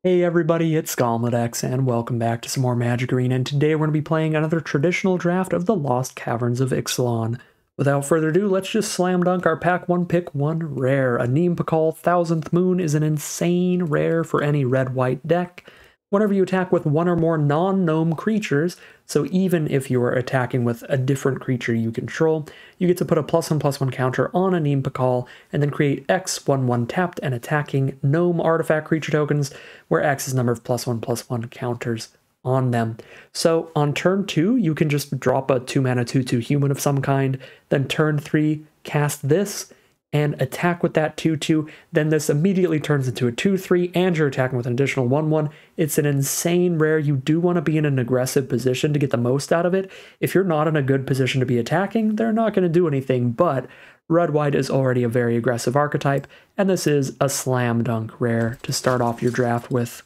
Hey everybody, it's X, and welcome back to some more Magic Arena, and today we're going to be playing another traditional draft of the Lost Caverns of Ixalan. Without further ado, let's just slam dunk our pack 1 pick 1 rare. A Neem Pakal Thousandth Moon is an insane rare for any red-white deck. Whenever you attack with one or more non-gnome creatures, so even if you are attacking with a different creature you control, you get to put a +1/+1 counter on a Neem Pakal, and then create X 1/1 tapped and attacking gnome artifact creature tokens, where X is number of +1/+1 counters on them. So on turn 2, you can just drop a 2-mana 2/2 human of some kind, then turn 3, cast this, and attack with that 2/2, then this immediately turns into a 2/3, and you're attacking with an additional 1/1. It's an insane rare. You do want to be in an aggressive position to get the most out of it. If you're not in a good position to be attacking, they're not going to do anything, but red-white is already a very aggressive archetype, and this is a slam dunk rare to start off your draft with.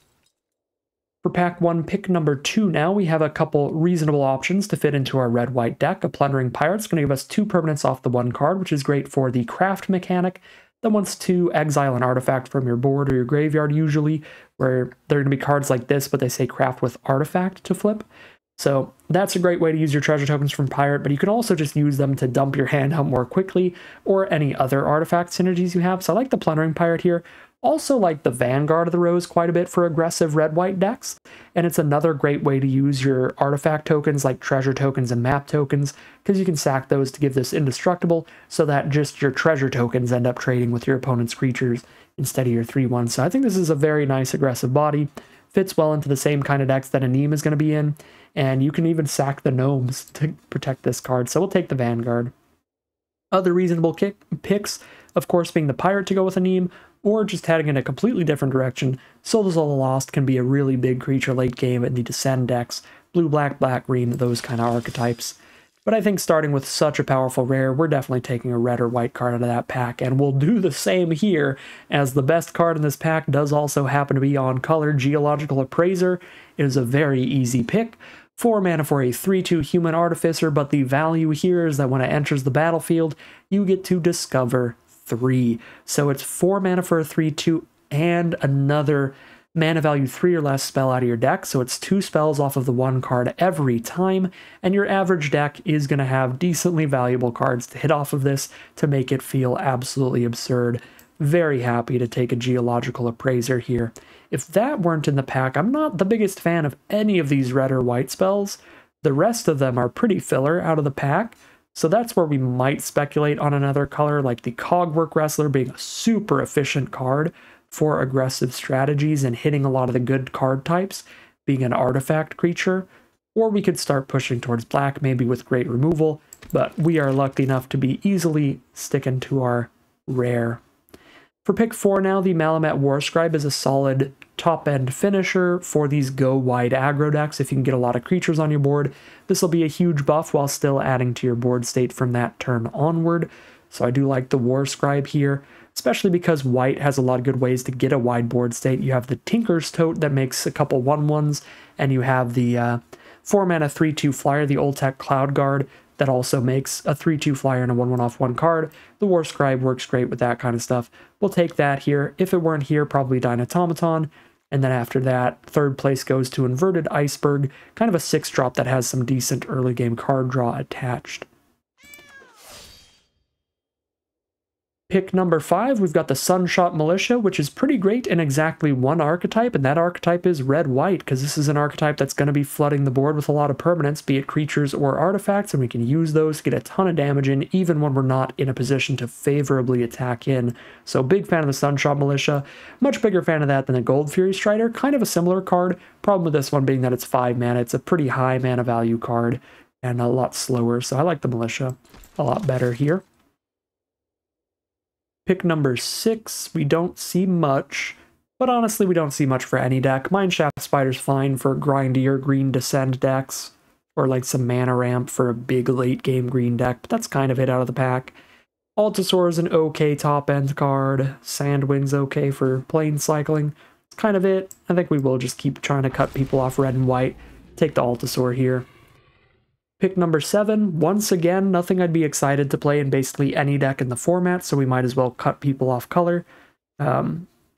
For pack 1, pick number 2 now, we have a couple reasonable options to fit into our red-white deck. A Plundering Pirate's going to give us 2 permanents off the 1 card, which is great for the craft mechanic that wants to exile an artifact from your board or your graveyard usually, where there are going to be cards like this, but they say craft with artifact to flip. So that's a great way to use your treasure tokens from Pirate, but you can also just use them to dump your hand out more quickly, or any other artifact synergies you have. So I like the Plundering Pirate here. Also like the Vanguard of the Rose quite a bit for aggressive red-white decks, and it's another great way to use your artifact tokens like treasure tokens and map tokens, because you can sack those to give this indestructible, so that just your treasure tokens end up trading with your opponent's creatures instead of your 3/1. So I think this is a very nice aggressive body, fits well into the same kind of decks that a Neem is going to be in, and you can even sack the gnomes to protect this card, so we'll take the Vanguard. Other reasonable picks, of course, being the Pirate to go with a Neem, or just heading in a completely different direction. Souls of the Lost can be a really big creature late game in the Descend decks, blue, black, black, green, those kind of archetypes. But I think starting with such a powerful rare, we're definitely taking a red or white card out of that pack, and we'll do the same here, as the best card in this pack does also happen to be on color, Geological Appraiser. It is a very easy pick. 4 mana for a 3/2 human artificer, but the value here is that when it enters the battlefield, you get to discover 3. So it's 4 mana for a 3/2 and another mana value 3 or less spell out of your deck. So it's 2 spells off of the 1 card every time, and your average deck is going to have decently valuable cards to hit off of this to make it feel absolutely absurd. Very happy to take a Geological Appraiser here. If that weren't in the pack, I'm not the biggest fan of any of these red or white spells. The rest of them are pretty filler out of the pack, so that's where we might speculate on another color, like the Cogwork Wrestler being a super efficient card for aggressive strategies and hitting a lot of the good card types, being an artifact creature. Or we could start pushing towards black, maybe with great removal, but we are lucky enough to be easily sticking to our rare. For pick 4 now, the Malamet Warscribe is a solid top-end finisher for these go-wide aggro decks. If you can get a lot of creatures on your board, this will be a huge buff while still adding to your board state from that turn onward. So I do like the Warscribe here, especially because white has a lot of good ways to get a wide board state. You have the Tinker's Tote that makes a couple 1/1s, and you have the 4 mana 3/2 flyer, the Oltec Cloud Guard, that also makes a 3/2 flyer and a 1/1 off 1 card. The Warscribe works great with that kind of stuff. We'll take that here. If it weren't here, probably Dynatomaton. And then after that, third place goes to Inverted Iceberg, kind of a 6-drop that has some decent early game card draw attached. Pick number 5, we've got the Sunshot Militia, which is pretty great in exactly one archetype, and that archetype is red-white, because this is an archetype that's going to be flooding the board with a lot of permanents, be it creatures or artifacts, and we can use those to get a ton of damage in, even when we're not in a position to favorably attack in. So big fan of the Sunshot Militia, much bigger fan of that than the Gold Fury Strider, kind of a similar card. Problem with this one being that it's 5 mana, it's a pretty high mana value card, and a lot slower, so I like the Militia a lot better here. Pick number 6, we don't see much, but honestly we don't see much for any deck. Mineshaft Spider's fine for grindy or green Descend decks, or like some mana ramp for a big late game green deck, but that's kind of it out of the pack. Altasaur is an okay top end card, Sandwing's okay for plane cycling. That's kind of it. I think we will just keep trying to cut people off red and white. Take the Altasaur here. Pick number 7, once again, nothing I'd be excited to play in basically any deck in the format, so we might as well cut people off color.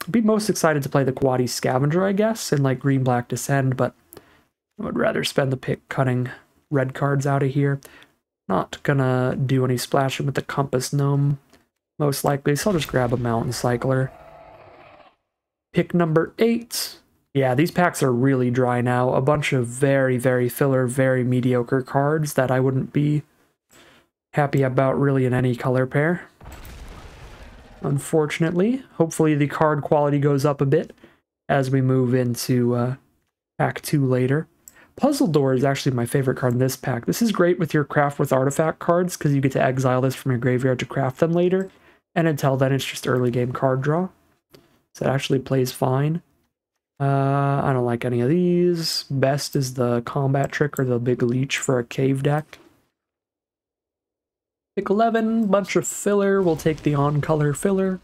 I'd be most excited to play the Quaddy Scavenger, I guess, in like green-black Descend, but I would rather spend the pick cutting red cards out of here. Not gonna do any splashing with the Compass Gnome, most likely, so I'll just grab a Mountain Cycler. Pick number 8. Yeah, these packs are really dry now. A bunch of very, very filler, very mediocre cards that I wouldn't be happy about really in any color pair. Unfortunately, hopefully the card quality goes up a bit as we move into pack 2 later. Puzzle Door is actually my favorite card in this pack. This is great with your craft with artifact cards because you get to exile this from your graveyard to craft them later. And until then, it's just early game card draw. So it actually plays fine. I don't like any of these. Best is the Combat Trick or the Big Leech for a cave deck. Pick 11, bunch of filler. We'll take the on-color filler.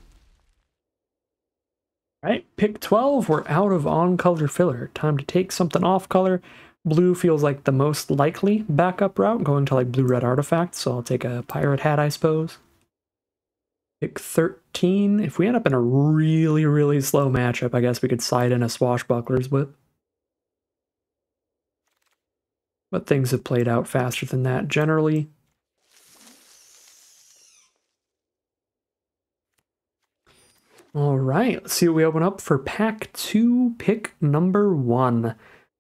Alright, pick 12. We're out of on-color filler. Time to take something off-color. Blue feels like the most likely backup route, going to like blue-red artifacts, so I'll take a Pirate Hat, I suppose. Pick 13. If we end up in a really, really slow matchup, I guess we could side in a Swashbuckler's Whip. But things have played out faster than that generally. Alright, let's see what we open up for pack 2, pick number 1.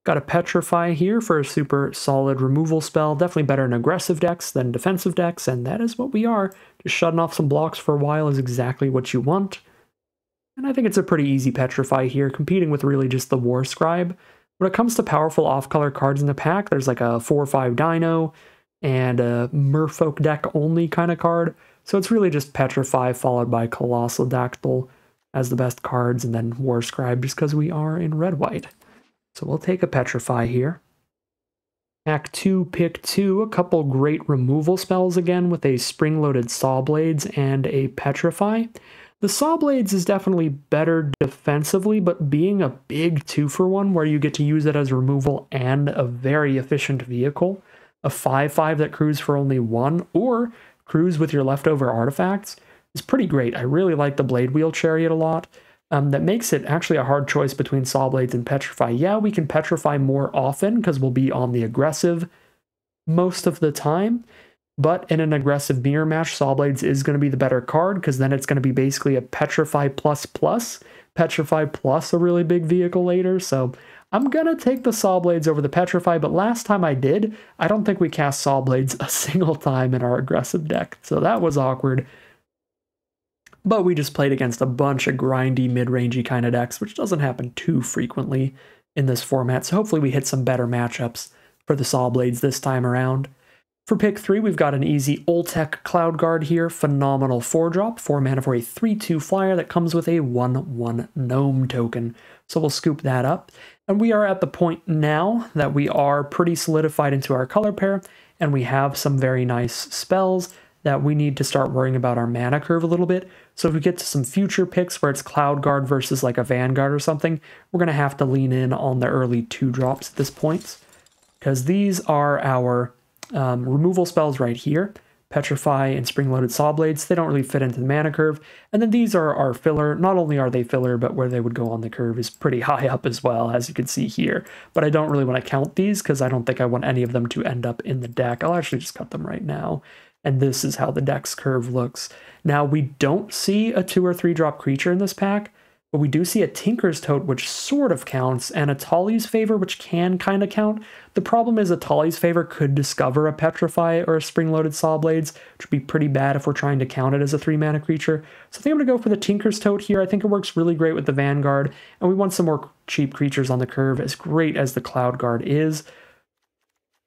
Got a Petrify here for a super solid removal spell. Definitely better in aggressive decks than defensive decks, and that is what we are. Just shutting off some blocks for a while is exactly what you want. And I think it's a pretty easy Petrify here, competing with really just the War Scribe. When it comes to powerful off-color cards in the pack, there's like a 4 or 5 Dino and a Merfolk deck only kind of card. So it's really just Petrify followed by Colossal Dactyl as the best cards, and then War Scribe just because we are in red-white. So we'll take a Petrify here. Pack 2, pick 2, a couple great removal spells again with a spring-loaded Saw Blades and a Petrify. The Saw Blades is definitely better defensively, but being a big 2-for-1 where you get to use it as removal and a very efficient vehicle, a 5/5 that crews for only 1, or crews with your leftover artifacts, is pretty great. I really like the Blade Wheel Chariot a lot. That makes it actually a hard choice between Saw Blades and Petrify. Yeah, we can Petrify more often because we'll be on the aggressive most of the time, but in an aggressive mirror match, Saw Blades is going to be the better card because then it's going to be basically a Petrify plus, Petrify plus a really big vehicle later, so I'm going to take the Saw Blades over the Petrify, but last time I did, I don't think we cast Saw Blades a single time in our aggressive deck, so that was awkward. But we just played against a bunch of grindy, mid-rangey kind of decks, which doesn't happen too frequently in this format, so hopefully we hit some better matchups for the Saw Blades this time around. For pick 3, we've got an easy Oltec Cloud Guard here, phenomenal 4-drop, 4 mana for a 3/2 flyer that comes with a 1/1 Gnome token. So we'll scoop that up. And we are at the point now that we are pretty solidified into our color pair, and we have some very nice spells that we need to start worrying about our mana curve a little bit. So if we get to some future picks where it's Cloud Guard versus like a Vanguard or something, we're going to have to lean in on the early 2-drops at this point, because these are our removal spells right here. Petrify and Spring-Loaded Saw Blades, they don't really fit into the mana curve. And then these are our filler. Not only are they filler, but where they would go on the curve is pretty high up as well, as you can see here. But I don't really want to count these because I don't think I want any of them to end up in the deck. I'll actually just cut them right now. And this is how the deck's curve looks. Now, we don't see a 2 or 3-drop creature in this pack, but we do see a Tinker's Tote, which sort of counts, and a Tali's Favor, which can kind of count. The problem is a Tali's Favor could discover a Petrify or a Spring-Loaded Saw Blades, which would be pretty bad if we're trying to count it as a 3-mana creature. So I think I'm going to go for the Tinker's Tote here. I think it works really great with the Vanguard, and we want some more cheap creatures on the curve, as great as the Cloud Guard is.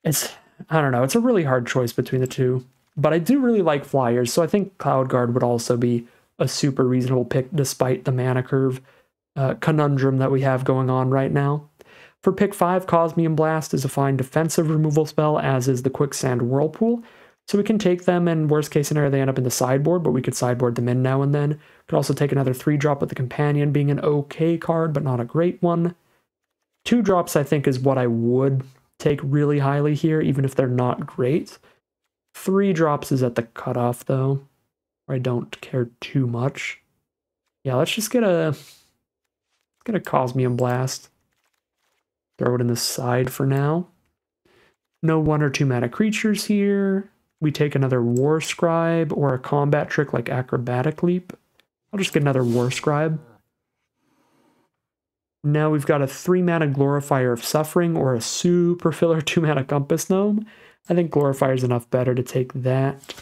I don't know, it's a really hard choice between the two. But I do really like flyers, so I think Cloud Guard would also be a super reasonable pick despite the mana curve conundrum that we have going on right now. For pick 5, Cosmium Blast is a fine defensive removal spell, as is the Quicksand Whirlpool. So we can take them, and worst case scenario, they end up in the sideboard, but we could sideboard them in now and then. Could also take another 3-drop with the Companion being an okay card, but not a great one. 2-drops, I think, is what I would take really highly here, even if they're not great. 3-drops is at the cutoff, though. I don't care too much. Yeah, let's just get a Get a Cosmium Blast. Throw it in the side for now. No 1 or 2 mana creatures here. We take another War Scribe or a combat trick like Acrobatic Leap. I'll just get another War Scribe. Now we've got a 3 mana Glorifier of Suffering or a super filler 2 mana Compass Gnome. I think Glorifier is enough better to take that.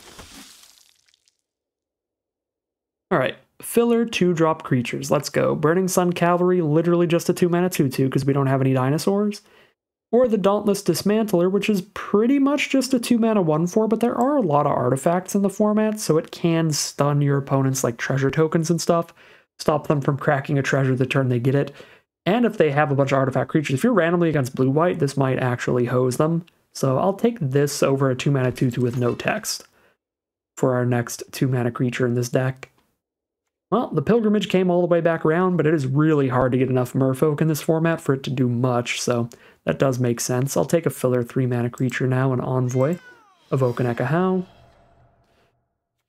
Alright, filler 2-drop creatures. Let's go. Burning Sun Cavalry, literally just a 2 mana 2/2 because we don't have any dinosaurs. Or the Dauntless Dismantler, which is pretty much just a 2 mana 1/4, but there are a lot of artifacts in the format, so it can stun your opponents like treasure tokens and stuff. Stop them from cracking a treasure the turn they get it. And if they have a bunch of artifact creatures, if you're randomly against blue-white, this might actually hose them. So I'll take this over a 2 mana 2/2 with no text for our next 2 mana creature in this deck. Well, the Pilgrimage came all the way back around, but it is really hard to get enough merfolk in this format for it to do much, so that does make sense. I'll take a filler 3 mana creature now, an Envoy of Okanekahau.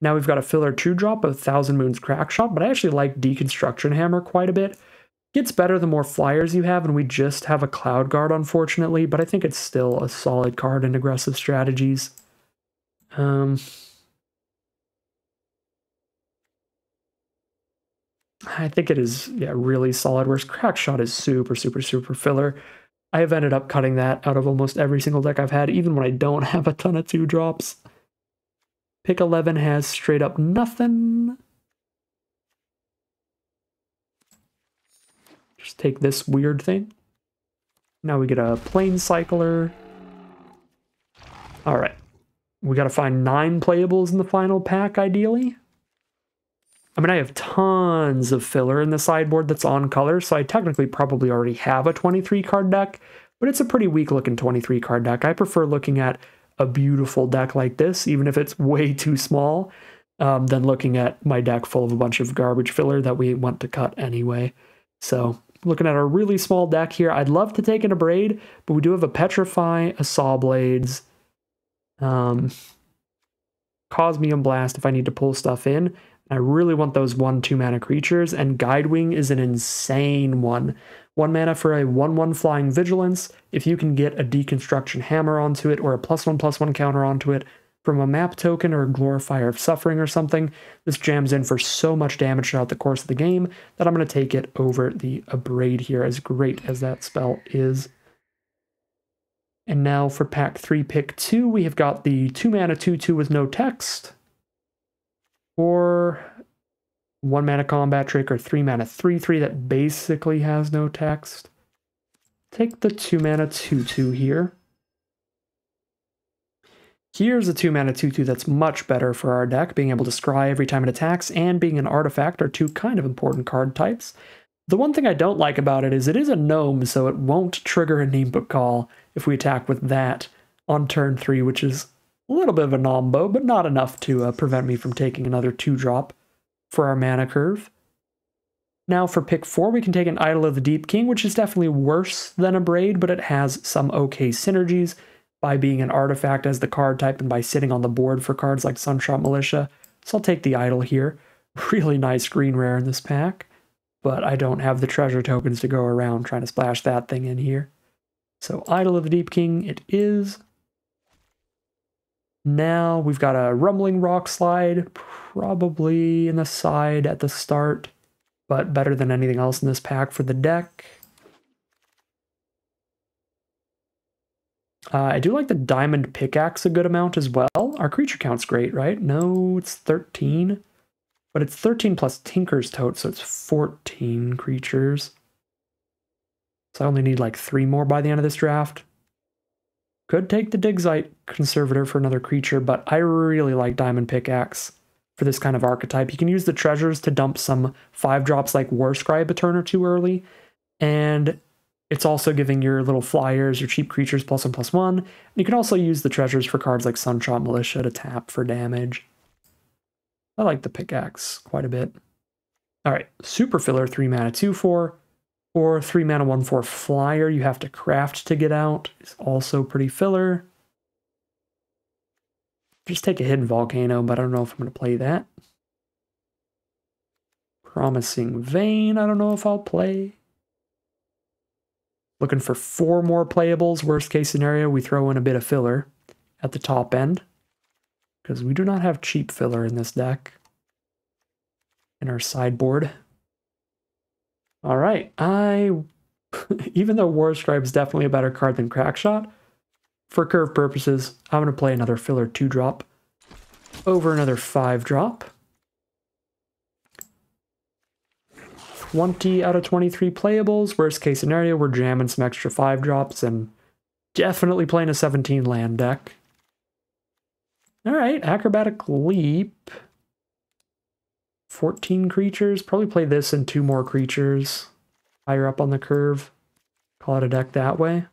Now we've got a filler 2-drop of Thousand Moons Crackshot, but I actually like Deconstruction Hammer quite a bit. Gets better the more flyers you have, and we just have a Cloud Guard, unfortunately, but I think it's still a solid card in aggressive strategies. I think it is, yeah, really solid, whereas Crackshot is super, super, super filler. I have ended up cutting that out of almost every single deck I've had, even when I don't have a ton of 2-drops. Pick 11 has straight up nothing. Just take this weird thing. Now we get a Plane Cycler. Alright. We gotta find 9 playables in the final pack, ideally. I mean, I have tons of filler in the sideboard that's on color, so I technically probably already have a 23-card deck, but it's a pretty weak-looking 23-card deck. I prefer looking at a beautiful deck like this, even if it's way too small, than looking at my deck full of a bunch of garbage filler that we want to cut anyway. So, looking at a really small deck here, I'd love to take an Abrade, but we do have a Petrify, a Sawblades, Cosmium Blast if I need to pull stuff in. I really want those 1/2 mana creatures, and Guidewing is an insane one. 1 mana for a 1/1 flying vigilance. If you can get a Deconstruction Hammer onto it, or a +1/+1 counter onto it from a map token or a Glorifier of Suffering or something, this jams in for so much damage throughout the course of the game that I'm going to take it over the Abrade here, as great as that spell is. And now for pack 3, pick 2, we have got the 2 mana 2/2 with no text, or 1 mana combat trick, or 3 mana 3/3 that basically has no text. Take the 2 mana 2/2 here. Here's a 2 mana 2/2 that's much better for our deck. Being able to scry every time it attacks and being an artifact are 2 kind of important card types. The one thing I don't like about it is a gnome, so it won't trigger a Nimbuck Call if we attack with that on turn 3, which is a little bit of a nombo, but not enough to prevent me from taking another 2-drop for our mana curve. Now for pick 4, we can take an Idol of the Deep King, which is definitely worse than Abrade, but it has some okay synergies by being an artifact as the card type and by sitting on the board for cards like Sunshot Militia. So I'll take the Idol here. Really nice green rare in this pack, but I don't have the treasure tokens to go around trying to splash that thing in here. So Idol of the Deep King it is. Now we've got a Rumbling Rock Slide, probably in the side at the start, but better than anything else in this pack for the deck. I do like the Diamond Pickaxe a good amount as well. Our creature count's great, right? No, it's 13, but it's 13 plus Tinker's Tote, so it's 14 creatures. So I only need like 3 more by the end of this draft. Could take the Digzite Conservator for another creature, but I really like Diamond Pickaxe for this kind of archetype. You can use the treasures to dump some 5-drops like War Scribe a turn or 2 early, and it's also giving your little flyers, your cheap creatures +1/+1. And you can also use the treasures for cards like Sunshot Militia to tap for damage. I like the Pickaxe quite a bit. Alright, Super Filler 3 mana 2/4. Or 3 mana 1/4 flyer you have to craft to get out is also pretty filler. Just take a Hidden Volcano, but I don't know if I'm going to play that. Promising Vein, I don't know if I'll play. Looking for 4 more playables. Worst case scenario, we throw in a bit of filler at the top end, because we do not have cheap filler in this deck in our sideboard. All right, even though Warscribe is definitely a better card than Crackshot, for curve purposes, I'm going to play another filler 2-drop over another 5-drop. 20 out of 23 playables. Worst case scenario, we're jamming some extra 5-drops and definitely playing a 17 land deck. All right, Acrobatic Leap. 14 creatures. Probably play this and 2 more creatures higher up on the curve. Call it a deck that way.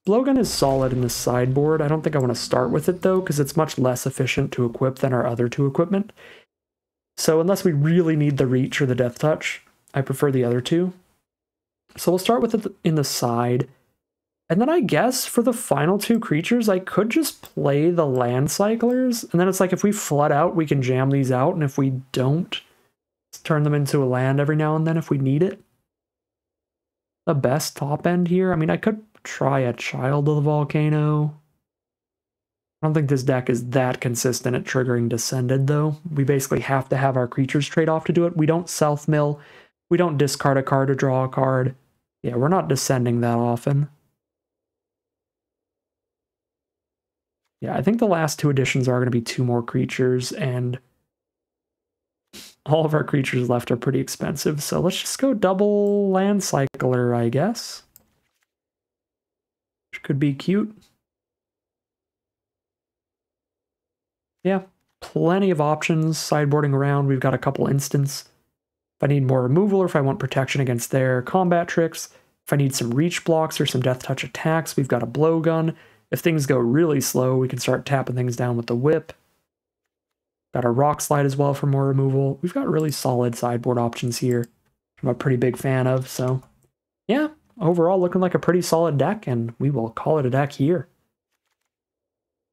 Blowgun is solid in the sideboard. I don't think I want to start with it though, because it's much less efficient to equip than our other 2 equipment. So unless we really need the reach or the death touch, I prefer the other 2. So we'll start with it in the side. And then I guess for the final 2 creatures, I could just play the land cyclers. And then it's like if we flood out, we can jam these out. And if we don't, turn them into a land every now and then if we need it. The best top end here. I mean, I could try a Child of the Volcano. I don't think this deck is that consistent at triggering Descended, though. We basically have to have our creatures trade off to do it. We don't self-mill. We don't discard a card to draw a card. Yeah, we're not descending that often. Yeah, I think the last 2 additions are going to be 2 more creatures, and all of our creatures left are pretty expensive, so let's just go double land cycler, I guess. Which could be cute. Yeah, plenty of options sideboarding around. We've got a couple instants. If I need more removal or if I want protection against their combat tricks, if I need some reach blocks or some death touch attacks, we've got a blowgun. If things go really slow, we can start tapping things down with the whip. Got a rock slide as well for more removal. We've got really solid sideboard options here I'm a pretty big fan of, so yeah, overall looking like a pretty solid deck, and we will call it a deck here.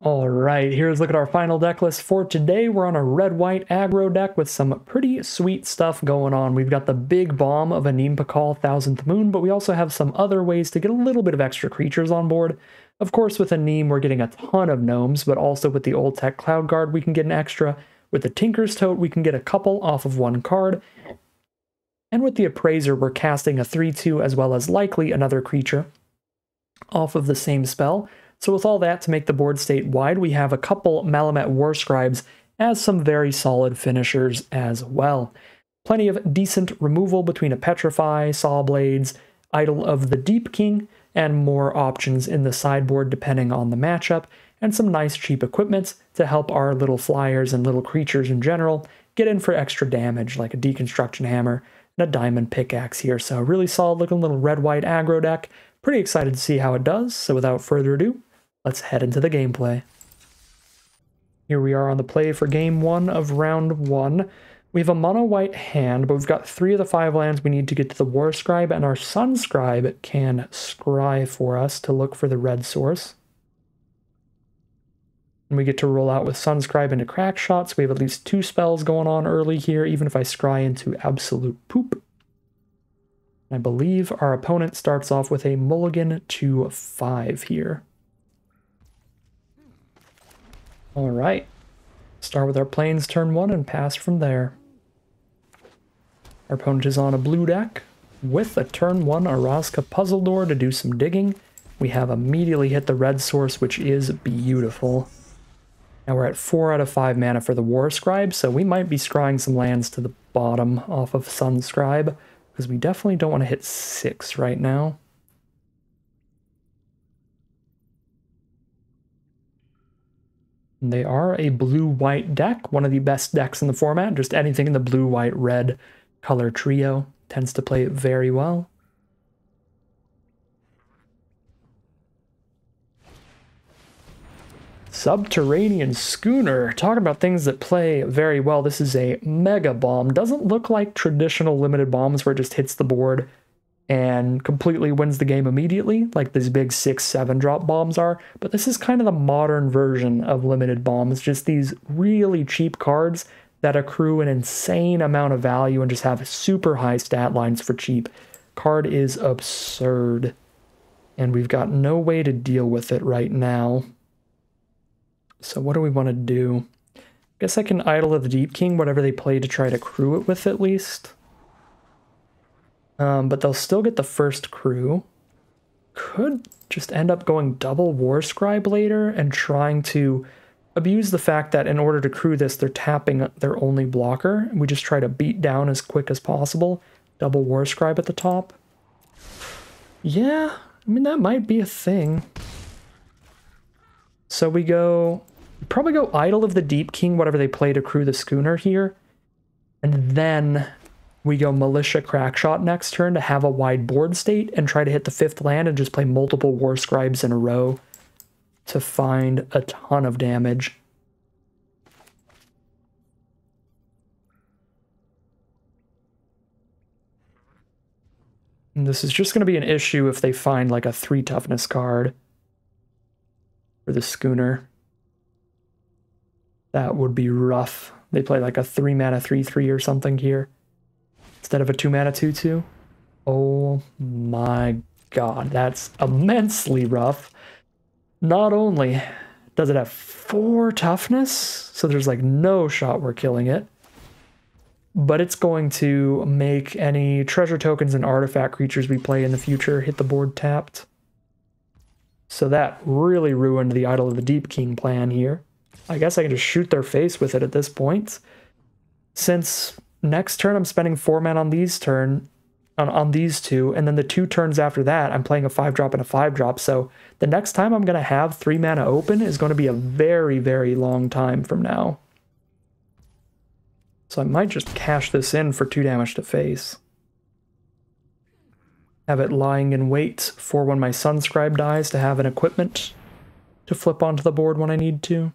All right, here's a look at our final deck list for today. We're on a red-white aggro deck with some pretty sweet stuff going on. We've got the big bomb of Anim Pakal, Thousandth Moon, but we also have some other ways to get a little bit of extra creatures on board. Of course, with Anim, we're getting a ton of gnomes, but also with the Old Tech Cloud Guard, we can get an extra. With the Tinker's Tote, we can get a couple off of 1 card. And with the Appraiser, we're casting a 3/2 as well as likely another creature off of the same spell. So with all that to make the board state wide, we have a couple Malamet Warscribes as some very solid finishers as well. Plenty of decent removal between a Petrify, Saw Blades, Idol of the Deep King, and more options in the sideboard depending on the matchup, and some nice cheap equipment to help our little flyers and little creatures in general get in for extra damage, like a Deconstruction Hammer and a Diamond Pickaxe here. So really solid looking little red-white aggro deck. Pretty excited to see how it does, so without further ado, let's head into the gameplay. Here we are on the play for game 1 of round 1. We have a mono-white hand, but we've got 3 of the 5 lands we need to get to the Warscribe, and our Sunscribe can scry for us to look for the red source. And we get to roll out with Sunscribe into Crackshot, so we have at least 2 spells going on early here, even if I scry into Absolute Poop. I believe our opponent starts off with a mulligan to 5 here. All right, start with our plains turn 1 and pass from there. Our opponent is on a blue deck with a turn 1 Araska Puzzle Door to do some digging. We have immediately hit the red source, which is beautiful. Now we're at 4 out of 5 mana for the Warscribe, so we might be scrying some lands to the bottom off of Sunscribe, because we definitely don't want to hit 6 right now. They are a blue-white deck, one of the best decks in the format. Just anything in the blue-white-red color trio tends to play very well. Subterranean Schooner. Talking about things that play very well. This is a mega bomb. Doesn't look like traditional limited bombs where it just hits the board and completely wins the game immediately, like these big 6-7 drop bombs are, but this is kind of the modern version of limited bombs, just these really cheap cards that accrue an insane amount of value and just have super high stat lines for cheap. Card is absurd. And we've got no way to deal with it right now. So what do we want to do? I guess I can idle of the Deep King, whatever they play, to try to crew it with at least. But they'll still get the first crew. Could just end up going double War Scribe later and trying to abuse the fact that in order to crew this, they're tapping their only blocker. We just try to beat down as quick as possible. Double War Scribe at the top. Yeah, I mean, that might be a thing. So we probably go Idol of the Deep King, whatever they play to crew the schooner here. And then we go Militia Crackshot next turn to have a wide board state and try to hit the 5th land and just play multiple War Scribes in a row to find a ton of damage. And this is just going to be an issue if they find like a 3 toughness card for the schooner. That would be rough. They play like a 3 mana 3/3 or something here instead of a 2 mana 2/2. Oh my god, that's immensely rough. Not only does it have 4 toughness, so there's like no shot we're killing it, but it's going to make any treasure tokens and artifact creatures we play in the future hit the board tapped. So that really ruined the Idol of the Deep King plan here. I guess I can just shoot their face with it at this point. Since next turn I'm spending 4 mana on these on these 2, and then the 2 turns after that I'm playing a 5-drop and a 5-drop, so the next time I'm going to have 3 mana open is going to be a very, very long time from now. So I might just cash this in for 2 damage to face. Have it lying in wait for when my Sunscribe dies to have an equipment to flip onto the board when I need to.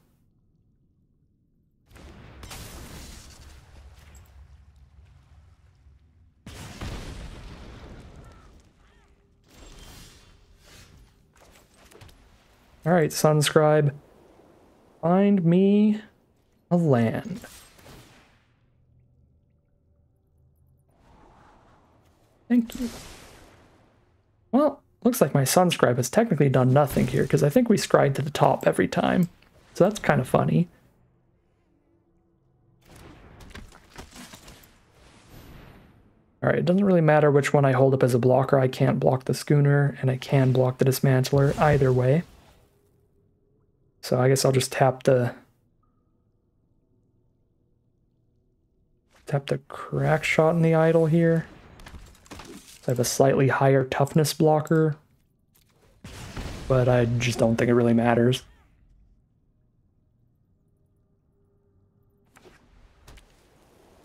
Alright, Sunscribe, find me a land. Thank you. Well, looks like my Sunscribe has technically done nothing here, because I think we scribe to the top every time. So that's kind of funny. Alright, it doesn't really matter which one I hold up as a blocker. I can't block the schooner, and I can block the dismantler either way. So I guess I'll just tap the crack shot in the idol here. So I have a slightly higher toughness blocker, but I just don't think it really matters.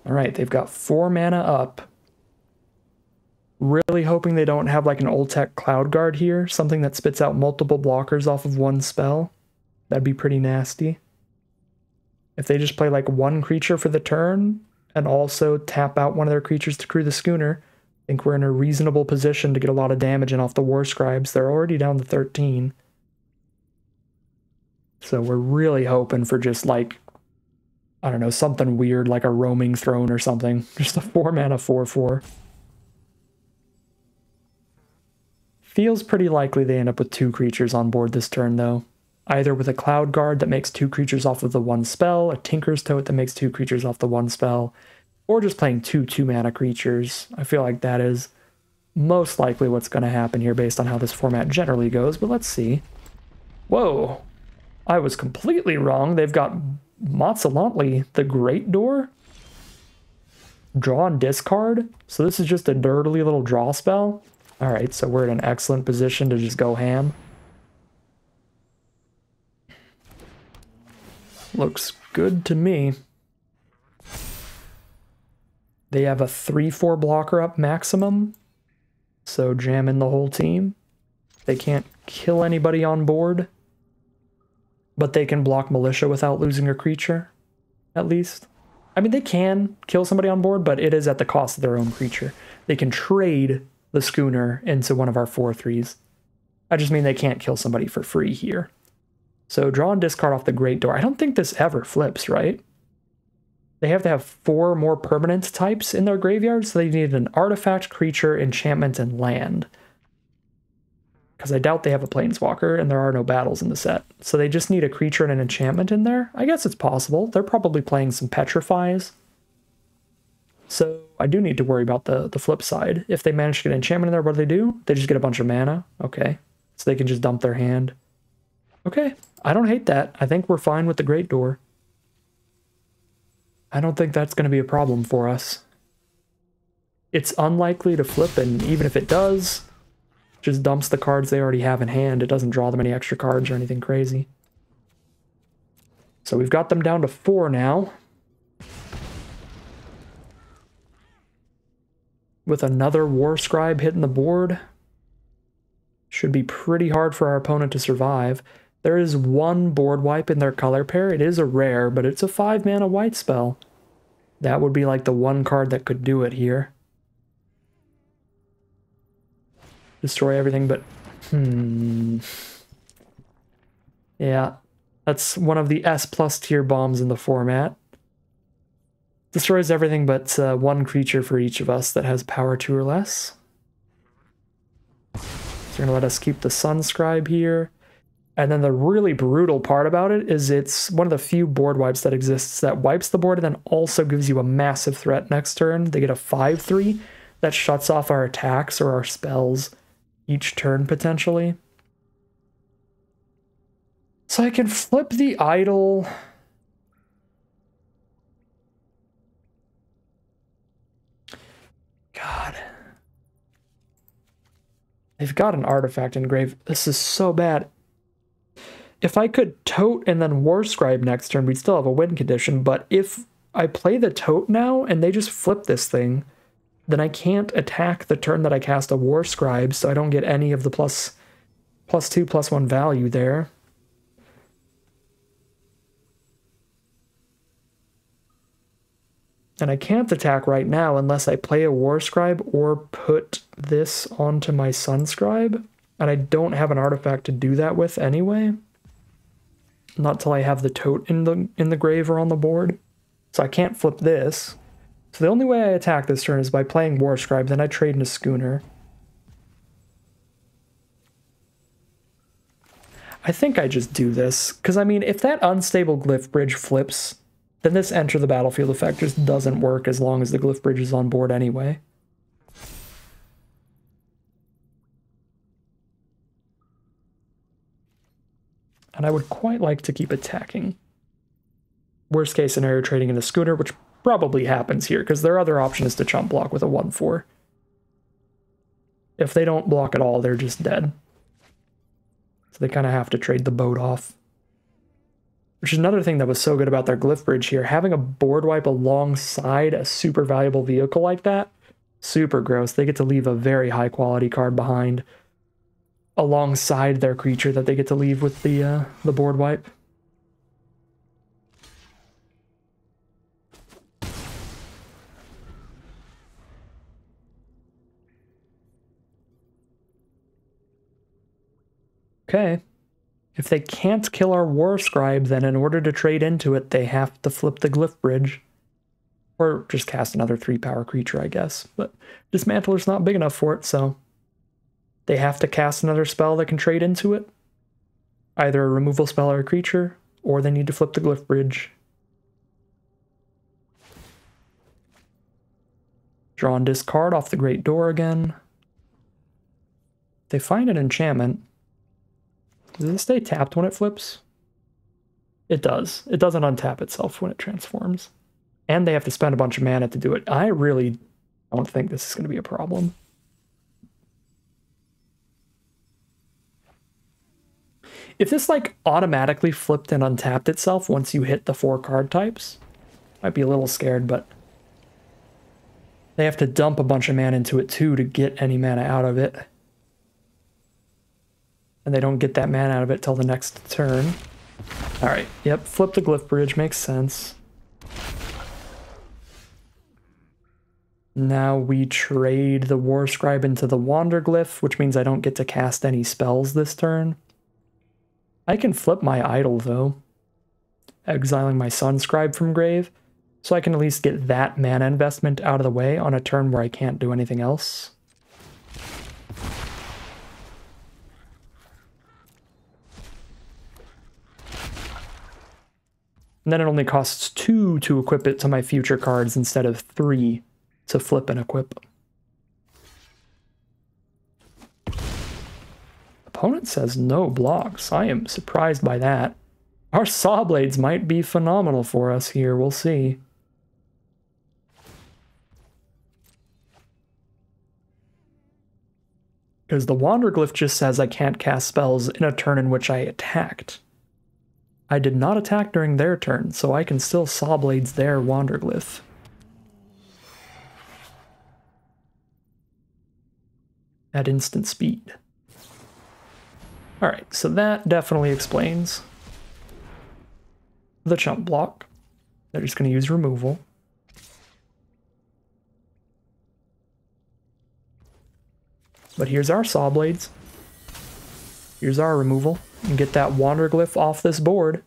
Alright, they've got 4 mana up. Really hoping they don't have like an old tech Cloud Guard here, something that spits out multiple blockers off of one spell. That'd be pretty nasty. If they just play like 1 creature for the turn and also tap out one of their creatures to crew the schooner, I think we're in a reasonable position to get a lot of damage in off the War Scribes. They're already down to 13. So we're really hoping for just like, I don't know, something weird like a roaming throne or something. Just a 4 mana 4/4. Feels pretty likely they end up with 2 creatures on board this turn though. Either with a Cloud Guard that makes 2 creatures off of the 1 spell, a Tinker's Tote that makes 2 creatures off the 1 spell, or just playing 2 2-mana creatures. I feel like that is most likely what's going to happen here based on how this format generally goes, but let's see. Whoa! I was completely wrong. They've got Mozzolantli, the Great Door. Draw and discard. So this is just a dirtily little draw spell. Alright, so we're in an excellent position to just go ham. Looks good to me. They have a 3/4 blocker up maximum, so jam in the whole team. They can't kill anybody on board, but they can block Militia without losing a creature, at least. I mean, they can kill somebody on board, but it is at the cost of their own creature. They can trade the schooner into one of our 4/3s. I just mean they can't kill somebody for free here. So draw and discard off the Great Door. I don't think this ever flips, right? They have to have 4 more permanent types in their graveyard, so they need an artifact, creature, enchantment, and land. because I doubt they have a Planeswalker, and there are no battles in the set. So they just need a creature and an enchantment in there. I guess it's possible. They're probably playing some Petrifies. So I do need to worry about the flip side. If they manage to get enchantment in there, what do? They just get a bunch of mana? Okay. So they can just dump their hand. Okay. I don't hate that. I think we're fine with the Great Door. I don't think that's going to be a problem for us. It's unlikely to flip, and even if it does, just dumps the cards they already have in hand. It doesn't draw them any extra cards or anything crazy. So we've got them down to 4 now. With another War Scribe hitting the board. Should be pretty hard for our opponent to survive. There is one board wipe in their color pair. It is a rare, but it's a 5-mana white spell. That would be like the one card that could do it here. Destroy everything, but... Yeah, that's one of the S+ tier bombs in the format. Destroys everything but one creature for each of us that has power 2 or less. So they're going to let us keep the Sunscribe here. And then the really brutal part about it is it's one of the few board wipes that exists that wipes the board and then also gives you a massive threat next turn. They get a 5/3 that shuts off our attacks or our spells each turn, potentially. So I can flip the Idol. God. They've got an artifact engraved. This is so bad. If I could Tote and then War Scribe next turn, we'd still have a win condition, but if I play the Tote now and they just flip this thing, then I can't attack the turn that I cast a War Scribe, so I don't get any of the +2/+1 value there. And I can't attack right now unless I play a War Scribe or put this onto my Sunscribe, and I don't have an artifact to do that with anyway. Not till I have the Tote in the grave or on the board. So I can't flip this. So the only way I attack this turn is by playing War Scribe, then I trade in a Schooner. I think I just do this, because I mean, if that unstable Glyph Bridge flips, then this enter the battlefield effect just doesn't work as long as the Glyph Bridge is on board anyway. And I would quite like to keep attacking. Worst case scenario, trading in a Schooner, which probably happens here, because their other option is to chump block with a 1/4. If they don't block at all, they're just dead. So they kind of have to trade the boat off. Which is another thing that was so good about their Glyph Bridge here. Having a board wipe alongside a super valuable vehicle like that, super gross. They get to leave a very high quality card behind alongside their creature that they get to leave with the board wipe. Okay. If they can't kill our War Scribe, then in order to trade into it, they have to flip the Glyph Bridge. Or just cast another 3-power creature, I guess. But Dismantler's not big enough for it, so they have to cast another spell that can trade into it. Either a removal spell or a creature, or they need to flip the Glyph Bridge. Draw and discard off the Great Door again. They find an enchantment. Does it stay tapped when it flips? It does. It doesn't untap itself when it transforms. And they have to spend a bunch of mana to do it. I really don't think this is going to be a problem. If this like automatically flipped and untapped itself once you hit the 4 card types, might be a little scared, but they have to dump a bunch of mana into it too to get any mana out of it. And they don't get that mana out of it till the next turn. Alright, yep, flip the Glyph Bridge, makes sense. Now we trade the War Scribe into the Wanderglyph, which means I don't get to cast any spells this turn. I can flip my Idol, though, exiling my Sunscribe from grave, so I can at least get that mana investment out of the way on a turn where I can't do anything else. And then it only costs 2 to equip it to my future cards instead of 3 to flip and equip. Opponent says no blocks. I am surprised by that. Our saw blades might be phenomenal for us here. We'll see. Because the Wanderglyph just says I can't cast spells in a turn in which I attacked. I did not attack during their turn, so I can still saw blades their Wanderglyph. At instant speed. Alright, so that definitely explains the chump block. They're just going to use removal. But here's our saw blades. Here's our removal. And get that Wanderglyph off this board.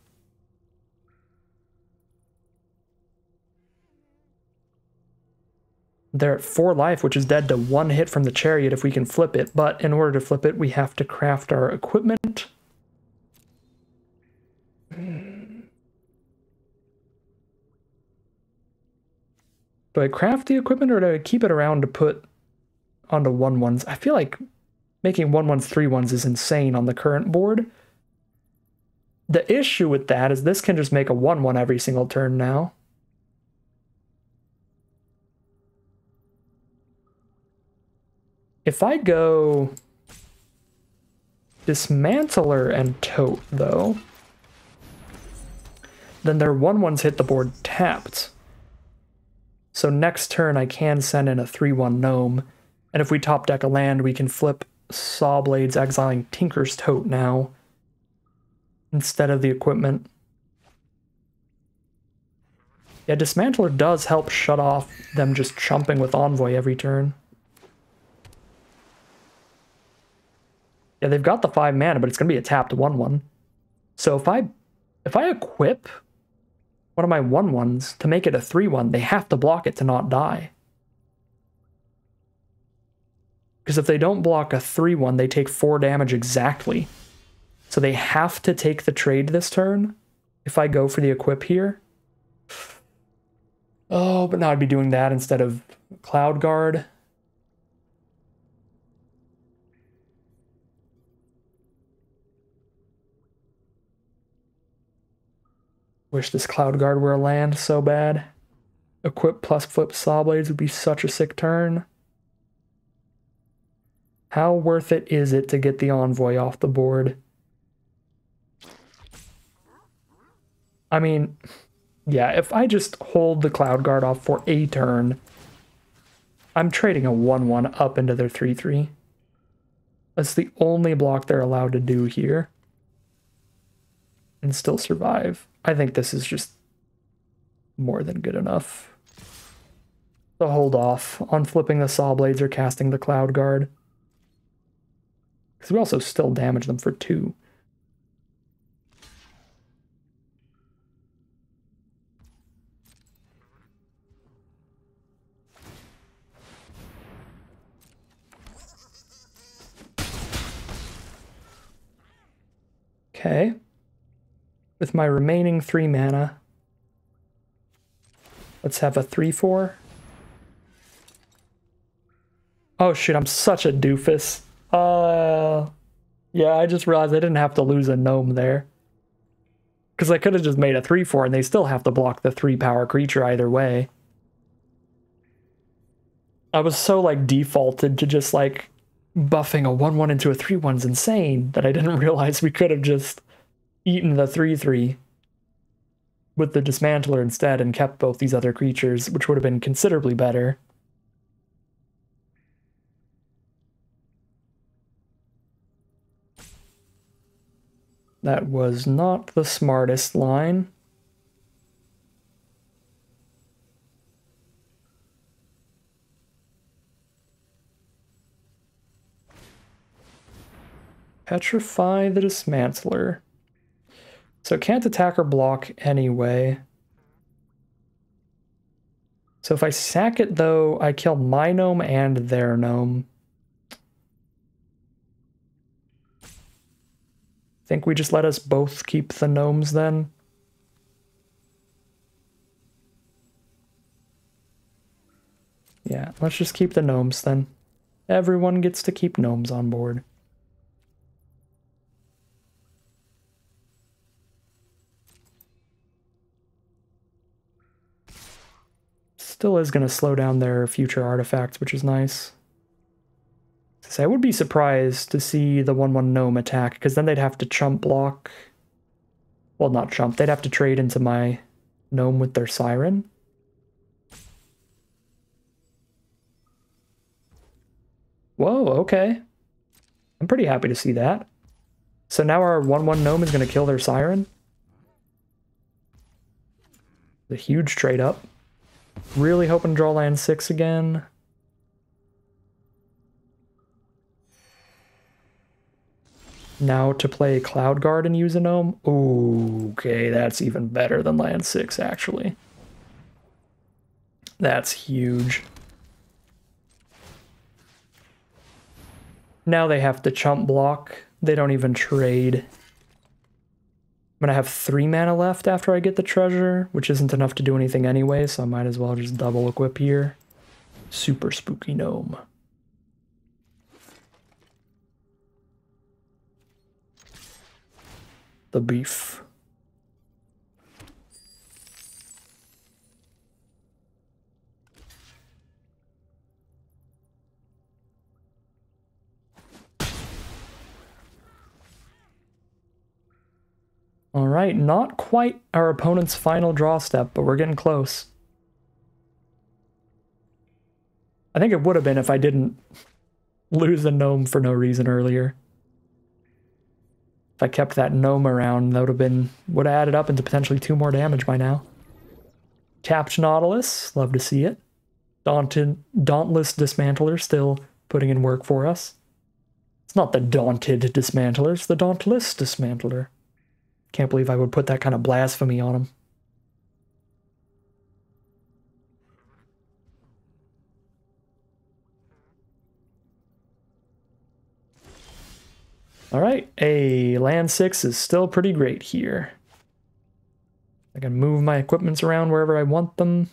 They're at 4 life, which is dead to 1 hit from the chariot if we can flip it. But in order to flip it, we have to craft our equipment. Do I craft the equipment or do I keep it around to put onto 1/1s? I feel like making 1/1s 3/1s is insane on the current board. The issue with that is this can just make a 1/1 every single turn now. If I go Dismantler and Tote, though, then their 1/1s hit the board tapped. So next turn I can send in a 3/1 Gnome, and if we top deck a land, we can flip Saw Blades exiling Tinker's Tote now, instead of the equipment. Yeah, Dismantler does help shut off them just chumping with Envoy every turn. Yeah, they've got the 5 mana, but it's going to be a tapped 1/1. So if I equip one of my 1/1s to make it a 3/1, they have to block it to not die. Because if they don't block a 3/1, they take 4 damage exactly. So they have to take the trade this turn if I go for the equip here. Oh, but now I'd be doing that instead of Cloud Guard. Wish this Cloud Guard were a land so bad. Equip plus flip Saw Blades would be such a sick turn. How worth it is it to get the Envoy off the board? I mean, yeah, if I just hold the Cloud Guard off for a turn, I'm trading a 1/1 up into their 3/3. That's the only block they're allowed to do here. And still survive. I think this is just more than good enough. So hold off on flipping the Saw Blades or casting the Cloud Guard. Because we also still damage them for 2. Okay. With my remaining 3 mana, let's have a 3/4. Oh shit, I'm such a doofus. Yeah, I just realized I didn't have to lose a gnome there. Because I could have just made a 3/4 and they still have to block the 3-power creature either way. I was so like defaulted to just like buffing a 1/1 into a 3/1 is insane that I didn't realize we could have just eaten the 3/3 with the Dismantler instead and kept both these other creatures, which would have been considerably better. That was not the smartest line. Petrify the Dismantler. So it can't attack or block anyway. So if I sack it though, I kill my gnome and their gnome. Think we just let us both keep the gnomes then? Yeah, let's just keep the gnomes then. Everyone gets to keep gnomes on board. Still is going to slow down their future artifacts, which is nice. So I would be surprised to see the 1/1 gnome attack, because then they'd have to chump block. Well, not chump. They'd have to trade into my gnome with their siren. Whoa, okay. I'm pretty happy to see that. So now our 1/1 gnome is going to kill their siren. A huge trade up. Really hoping to draw land 6 again. Now to play Cloud Guard and use a gnome. Ooh, okay, that's even better than land 6, actually. That's huge. Now they have to chump block. They don't even trade. I'm gonna have 3 mana left after I get the treasure, which isn't enough to do anything anyway, so I might as well just double equip here. Super spooky gnome. The beef. All right, not quite our opponent's final draw step, but we're getting close. I think it would have been if I didn't lose a gnome for no reason earlier. If I kept that gnome around, that would have added up into potentially 2 more damage by now. Tapped Nautilus, love to see it. Dauntless Dismantler still putting in work for us. It's not the Daunted Dismantler, it's the Dauntless Dismantler. Can't believe I would put that kind of blasphemy on him. Alright, land 6 is still pretty great here. I can move my equipments around wherever I want them.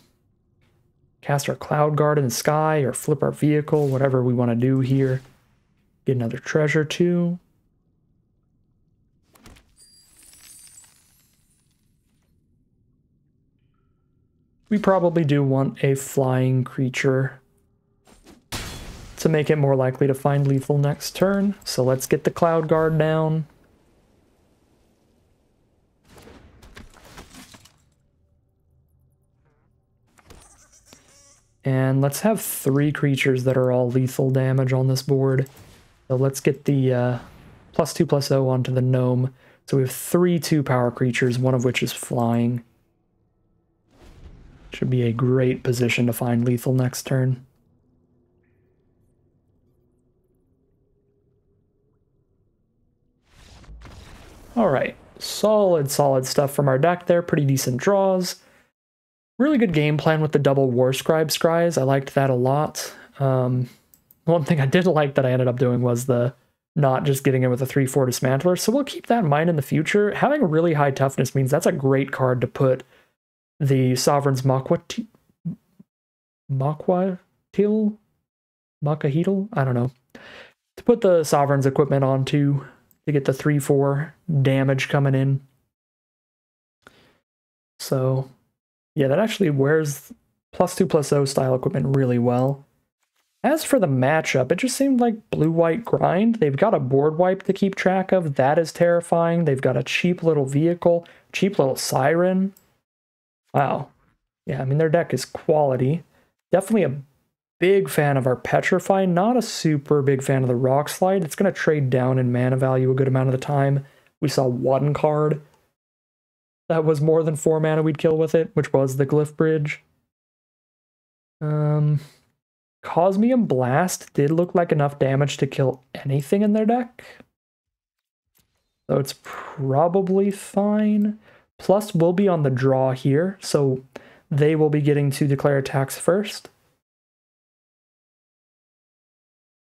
Cast our Cloud Guard in the sky, or flip our vehicle, whatever we want to do here. Get another treasure too. We probably do want a flying creature to make it more likely to find lethal next turn. So let's get the Cloud Guard down. And let's have 3 creatures that are all lethal damage on this board. So let's get the +2/+0 onto the gnome. So we have 3 2-power creatures, one of which is flying. Should be a great position to find lethal next turn. Alright, solid stuff from our deck there. Pretty decent draws. Really good game plan with the double War Scribe Scries. I liked that a lot. One thing I didn't like that I ended up doing was the not just getting in with a 3/4 Dismantler, so we'll keep that in mind in the future. Having really high toughness means that's a great card to put the Sovereign's Makahital? I don't know. To put the Sovereign's equipment onto to get the 3/4 damage coming in. So, yeah, that actually wears +2/+0 style equipment really well. As for the matchup, it just seemed like blue-white grind. They've got a board wipe to keep track of. That is terrifying. They've got a cheap little vehicle, cheap little siren. Wow. Yeah, I mean, their deck is quality. Definitely a big fan of our Petrify, not a super big fan of the Rock Slide. It's going to trade down in mana value a good amount of the time. We saw 1 card that was more than 4 mana we'd kill with it, which was the Glyph Bridge. Cosmium Blast did look like enough damage to kill anything in their deck. So it's probably fine. Plus, we'll be on the draw here, so they will be getting to declare attacks first.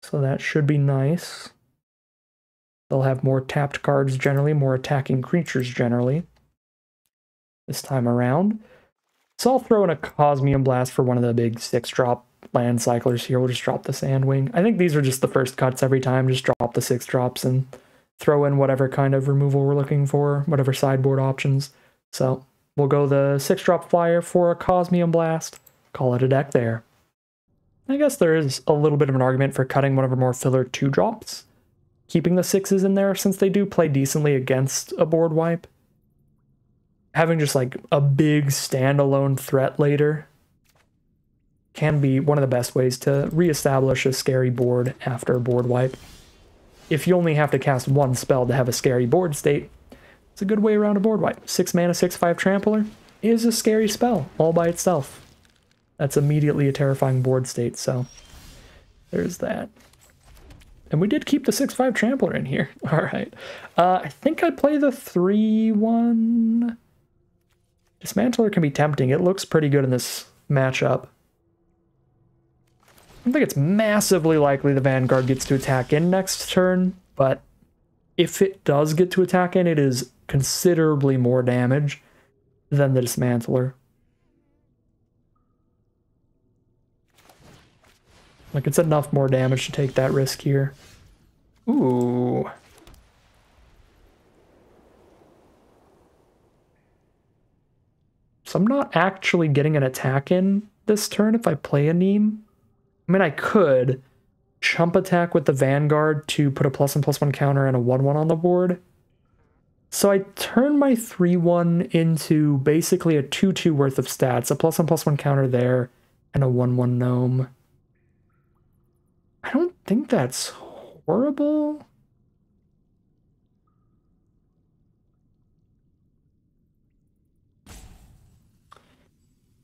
So that should be nice. They'll have more tapped cards generally, more attacking creatures generally this time around. So I'll throw in a Cosmium Blast for one of the big 6-drop land cyclers here. We'll just drop the Sandwing. I think these are just the first cuts every time. Just drop the 6 drops and throw in whatever kind of removal we're looking for, whatever sideboard options. So we'll go the 6-drop flyer for a Cosmium Blast. Call it a deck there. I guess there is a little bit of an argument for cutting one of our more filler 2-drops. Keeping the 6s in there since they do play decently against a board wipe. Having just like a big standalone threat later can be one of the best ways to reestablish a scary board after a board wipe. If you only have to cast 1 spell to have a scary board state, it's a good way around a board wipe. 6 mana, 6/5 Trampler is a scary spell all by itself. That's immediately a terrifying board state, so there's that. And we did keep the 6/5 Trampler in here. All right. I think I'd play the 3/1. Dismantler can be tempting. It looks pretty good in this matchup. I don't think it's massively likely the Vanguard gets to attack in next turn, but if it does get to attack in, it is considerably more damage than the Dismantler. Like, it's enough more damage to take that risk here. Ooh. So I'm not actually getting an attack in this turn if I play a Neem. I mean, I could chump attack with the Vanguard to put a +1/+1 counter and a 1/1 on the board. So I turn my 3/1 into basically a 2/2 worth of stats, a +1/+1 counter there, and a 1/1 gnome. I don't think that's horrible.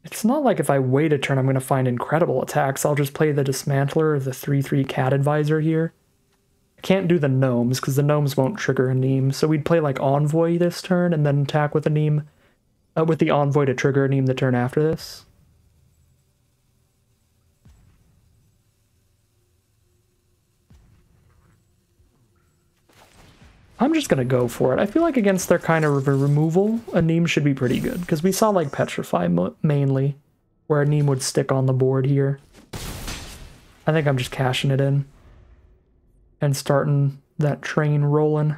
It's not like if I wait a turn I'm going to find incredible attacks. I'll just play the Dismantler or the 3/3 Cat Advisor here. I can't do the Gnomes because the Gnomes won't trigger a Neem. So we'd play like Envoy this turn and then attack with a Neem. With the Envoy to trigger a Neem the turn after this. I'm just going to go for it. I feel like against their kind of removal, a Neem should be pretty good. Because we saw like Petrify mainly, where a Neem would stick on the board here. I think I'm just cashing it in. And starting that train rolling.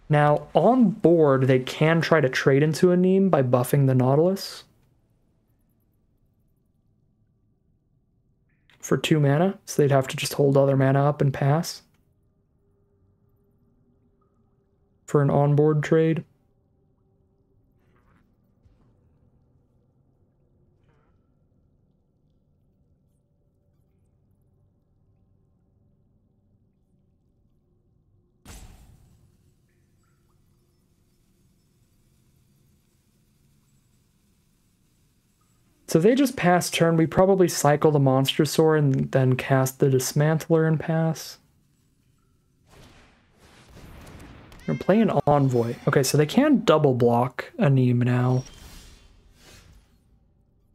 Now, on board, they can try to trade into a Neem by buffing the Nautilus. For 2 mana, so they'd have to just hold other mana up and pass. For an onboard trade. So if they just pass turn, we probably cycle the Monstrosaur and then cast the Dismantler and pass. We're playing Envoy. Okay, so they can double block a Neem now.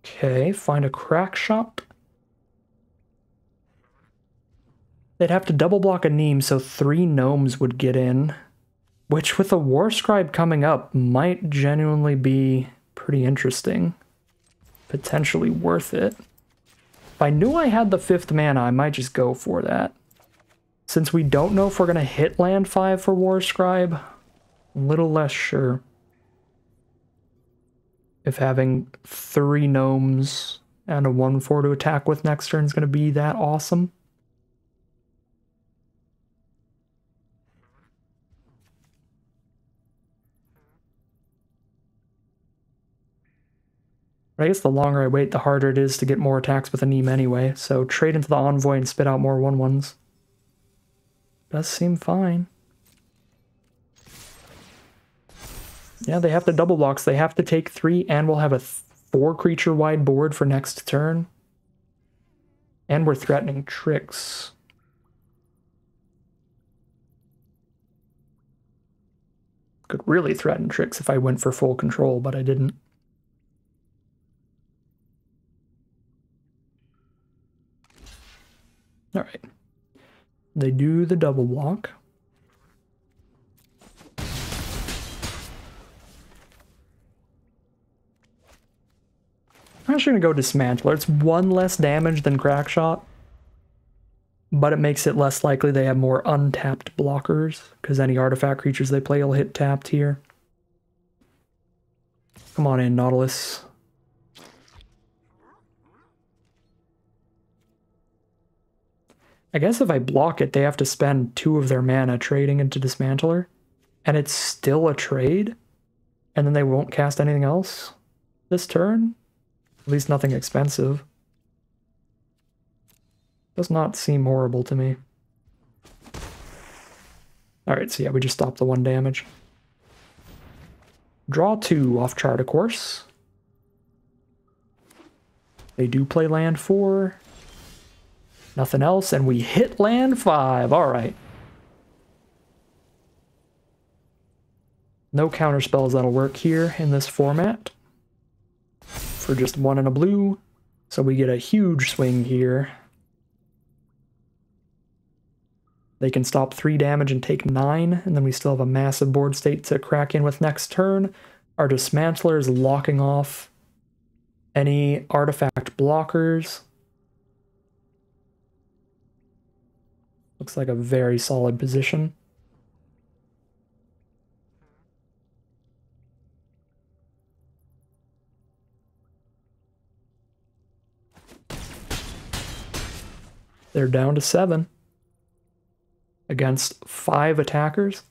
Okay, find a Crack Shot. They'd have to double block a Neem, so 3 Gnomes would get in. Which, with a War Scribe coming up, might genuinely be pretty interesting. Potentially worth it. If I knew I had the 5th mana, I might just go for that. Since we don't know if we're going to hit land 5 for War Scribe, a little less sure if having 3 Gnomes and a 1/4 to attack with next turn is going to be that awesome. But I guess the longer I wait, the harder it is to get more attacks with a Neem anyway, so trade into the Envoy and spit out more 1/1s. Does seem fine. Yeah, they have to double block, so they have to take 3, and we'll have a 4 creature wide board for next turn. And we're threatening tricks. Could really threaten tricks if I went for full control, but I didn't. All right. They do the double block. actually going to go Dismantler. It's 1 less damage than Crackshot, but it makes it less likely they have more untapped blockers, because any artifact creatures they play will hit tapped here. Come on in, Nautilus. I guess if I block it, they have to spend 2 of their mana trading into Dismantler, and it's still a trade, and then they won't cast anything else this turn? At least nothing expensive. Does not seem horrible to me. Alright, so yeah, we just stopped the 1 damage. Draw 2 off chart, of course. They do play land 4. Nothing else, and we hit land 5. Alright. No counter spells that'll work here in this format. For just 1 and a blue. So we get a huge swing here. They can stop 3 damage and take 9, and then we still have a massive board state to crack in with next turn. Our Dismantler is locking off any artifact blockers. Looks like a very solid position. They're down to 7 against 5 attackers.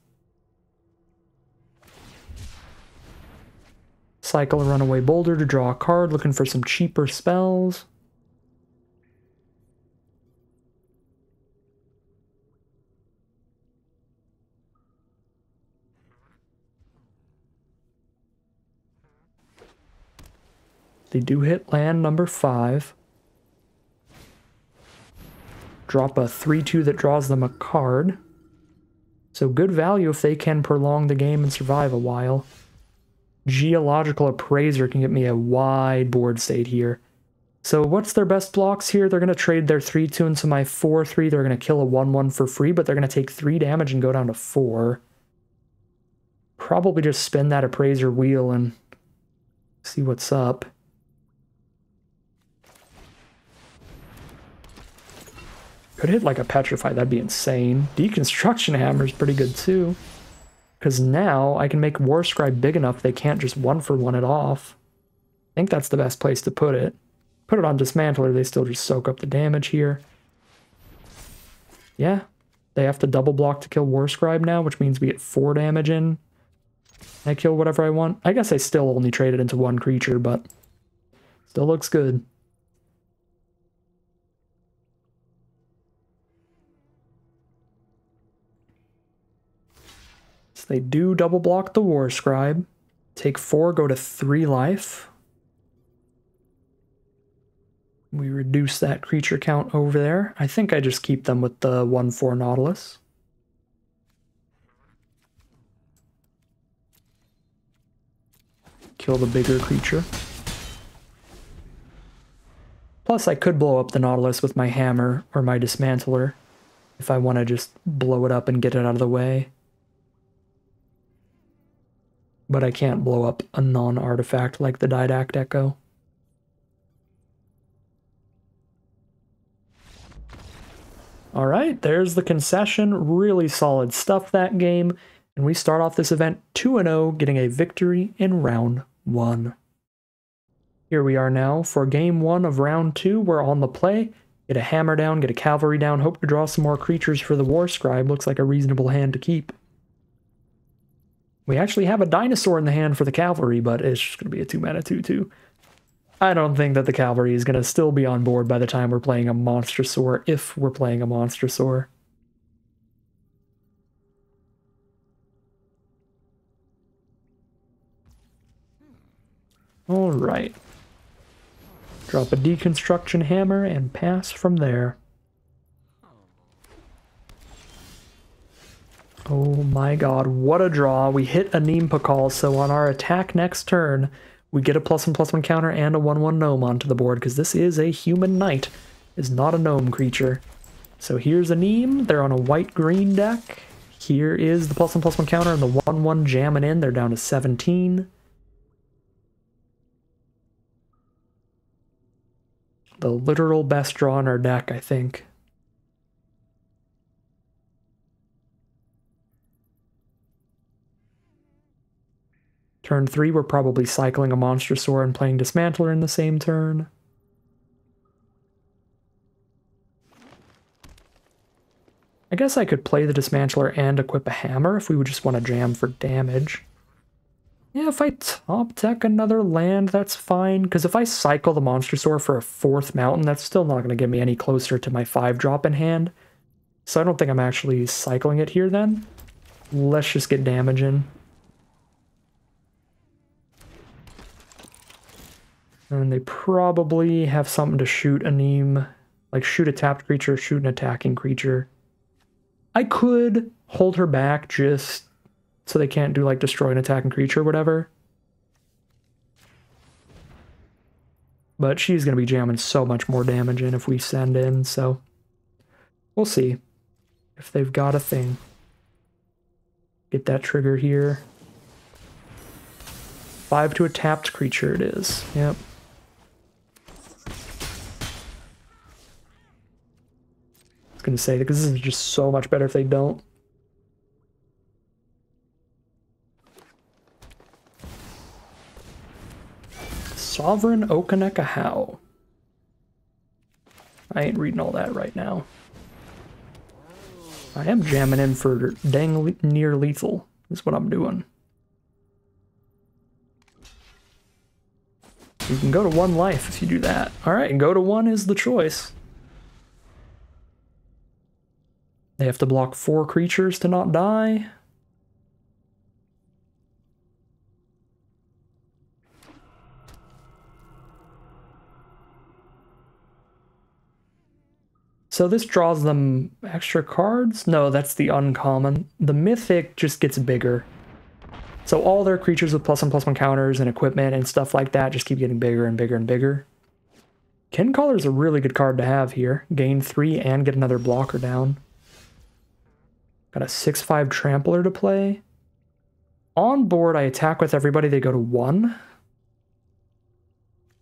Cycle a Runaway Boulder to draw a card, looking for some cheaper spells. They do hit land number 5. Drop a 3/2 that draws them a card. So good value if they can prolong the game and survive a while. Geological Appraiser can get me a wide board state here. So what's their best blocks here? They're going to trade their 3/2 into my 4/3. They're going to kill a 1/1 for free, but they're going to take 3 damage and go down to 4. Probably just spin that Appraiser wheel and see what's up. Could hit like a Petrify, that'd be insane. Deconstruction Hammer is pretty good too. Because now I can make Warscribe big enough they can't just 1-for-1 it off. I think that's the best place to put it. Put it on Dismantler, they still just soak up the damage here. Yeah, they have to double block to kill Warscribe now, which means we get 4 damage in. I kill whatever I want. I guess I still only trade it into 1 creature, but still looks good. They do double block the Warscribe. Take 4, go to 3 life. We reduce that creature count over there. I think I just keep them with the 1/4 Nautilus. Kill the bigger creature. Plus I could blow up the Nautilus with my hammer or my Dismantler if I want to just blow it up and get it out of the way. But I can't blow up a non-artifact like the Didact Echo. Alright, there's the concession. Really solid stuff that game. And we start off this event 2-0, getting a victory in round 1. Here we are now for game 1 of round 2. We're on the play. Get a hammer down, get a cavalry down, hope to draw some more creatures for the Warscribe. Looks like a reasonable hand to keep. We actually have a dinosaur in the hand for the cavalry, but it's just going to be a 2-mana 2/2. I don't think that the cavalry is going to still be on board by the time we're playing a Monstrosaur, if we're playing a Monstrosaur. Alright. Drop a Deconstruction Hammer and pass from there. Oh my god, what a draw. We hit a Neem-Pakal, so on our attack next turn, we get a +1/+1 counter and a 1/1 gnome onto the board, because this is a human knight. It's not a gnome creature. So here's a Neem. They're on a white-green deck. Here is the +1/+1 counter and the 1/1 jamming in. They're down to 17. The literal best draw in our deck, I think. Turn 3, we're probably cycling a Monstrosaur and playing Dismantler in the same turn. I guess I could play the Dismantler and equip a Hammer if we would just want to jam for damage. Yeah, if I top deck another land, that's fine, because if I cycle the Monstrosaur for a 4th mountain, that's still not going to get me any closer to my 5-drop in hand. So I don't think I'm actually cycling it here then. Let's just get damage in. And they probably have something to shoot a Neem, like shoot a tapped creature, shoot an attacking creature. I could hold her back just so they can't do like destroy an attacking creature or whatever. But she's going to be jamming so much more damage in if we send in, so we'll see if they've got a thing. Get that trigger here. 5 to a tapped creature it is. Yep. I was going to say, because this is just so much better if they don't. Sovereign Okaneka How. I ain't reading all that right now. I am jamming in for dang near lethal, is what I'm doing. You can go to 1 life if you do that. Alright, go to 1 is the choice. They have to block 4 creatures to not die. So this draws them extra cards? No, that's the uncommon. The mythic just gets bigger. So all their creatures with +1/+1 counters and equipment and stuff like that just keep getting bigger and bigger and bigger. Kincaller is a really good card to have here. Gain 3 and get another blocker down. Got a 6/5 Trampler to play. On board, I attack with everybody. They go to 1.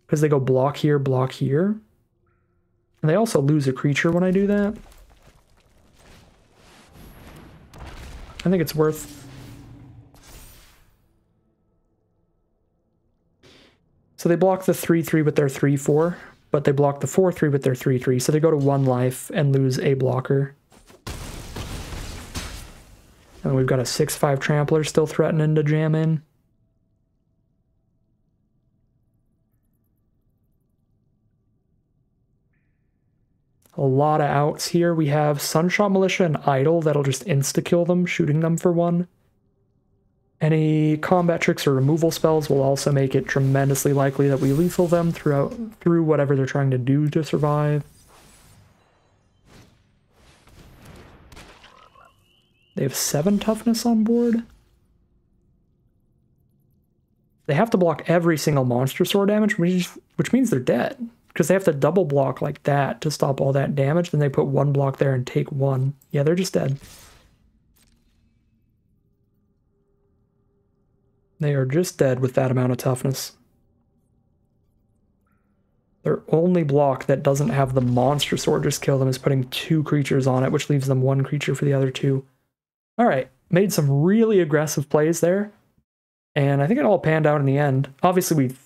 Because they go block here, block here. And they also lose a creature when I do that. I think it's worth. So they block the 3/3 with their 3/4, but they block the 4/3 with their 3/3, so they go to 1 life and lose a blocker. And we've got a 6/5 Trampler still threatening to jam in. A lot of outs here. We have Sunshot Militia and Idol that'll just insta-kill them, shooting them for 1. Any combat tricks or removal spells will also make it tremendously likely that we lethal them through whatever they're trying to do to survive. They have 7 toughness on board. They have to block every single Monstrosaur damage, which means they're dead. Because they have to double block like that to stop all that damage. Then they put 1 block there and take 1. Yeah, they're just dead. They are just dead with that amount of toughness. Their only block that doesn't have the Monstrosaur just kill them is putting 2 creatures on it, which leaves them 1 creature for the other 2. Alright, made some really aggressive plays there. And I think it all panned out in the end. Obviously,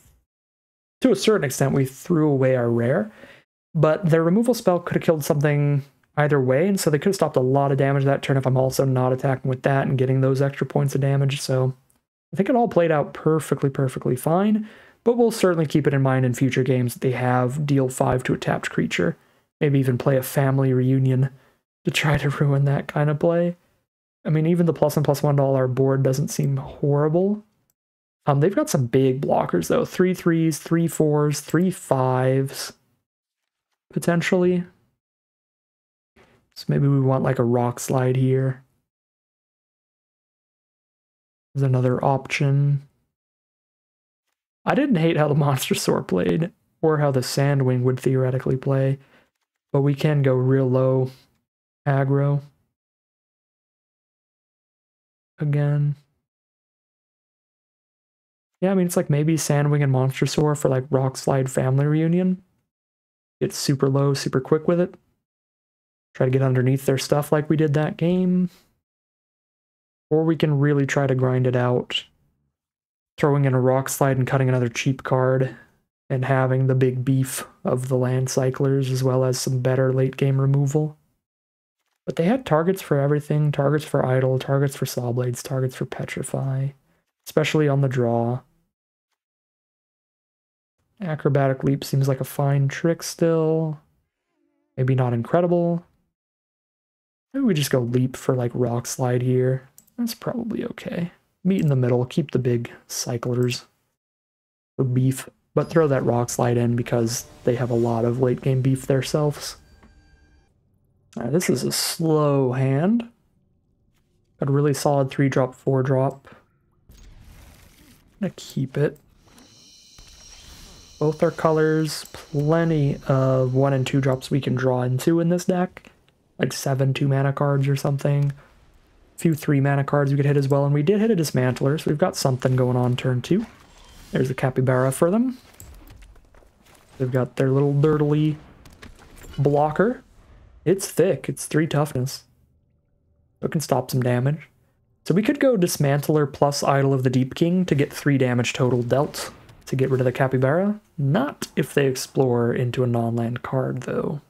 to a certain extent, we threw away our rare, but their removal spell could have killed something either way, and so they could have stopped a lot of damage that turn if I'm also not attacking with that and getting those extra points of damage, so I think it all played out perfectly fine, but we'll certainly keep it in mind in future games that they have deal 5 to a tapped creature, maybe even play a family reunion to try to ruin that kind of play. I mean, even the +1/+1 to all our board doesn't seem horrible. They've got some big blockers, though. 3/3s, 3/4s, 3/5s, potentially. So maybe we want like a rock slide here. There's another option. I didn't hate how the Monstrosaur played, or how the Sandwing would theoretically play, but we can go real low aggro. Again. Yeah, I mean, it's like maybe Sandwing and Monstrosaur for like Rock Slide Family Reunion. get super low, super quick with it. Try to get underneath their stuff like we did that game. Or we can really try to grind it out, throwing in a rock slide and cutting another cheap card, and having the big beef of the land cyclers as well as some better late game removal. But they had targets for everything, targets for idle, targets for saw blades, targets for petrify, especially on the draw. Acrobatic leap seems like a fine trick still. Maybe not incredible. Maybe we just go leap for like rock slide here. That's probably okay. Meet in the middle, keep the big cyclers for beef, but throw that rock slide in because they have a lot of late game beef themselves. This is a slow hand. Got a really solid 3-drop, 4-drop. I'm gonna keep it. Both are colors. Plenty of 1 and 2 drops we can draw into in this deck. Like 7 2-mana cards or something. A few 3-mana cards we could hit as well, and we did hit a Dismantler, so we've got something going on turn 2. There's a Capybara for them. They've got their little dirtly blocker. It's thick. It's 3 toughness. So it can stop some damage. So we could go Dismantler plus Idol of the Deep King to get 3 damage total dealt to get rid of the Capybara. Not if they explore into a non-land card, though.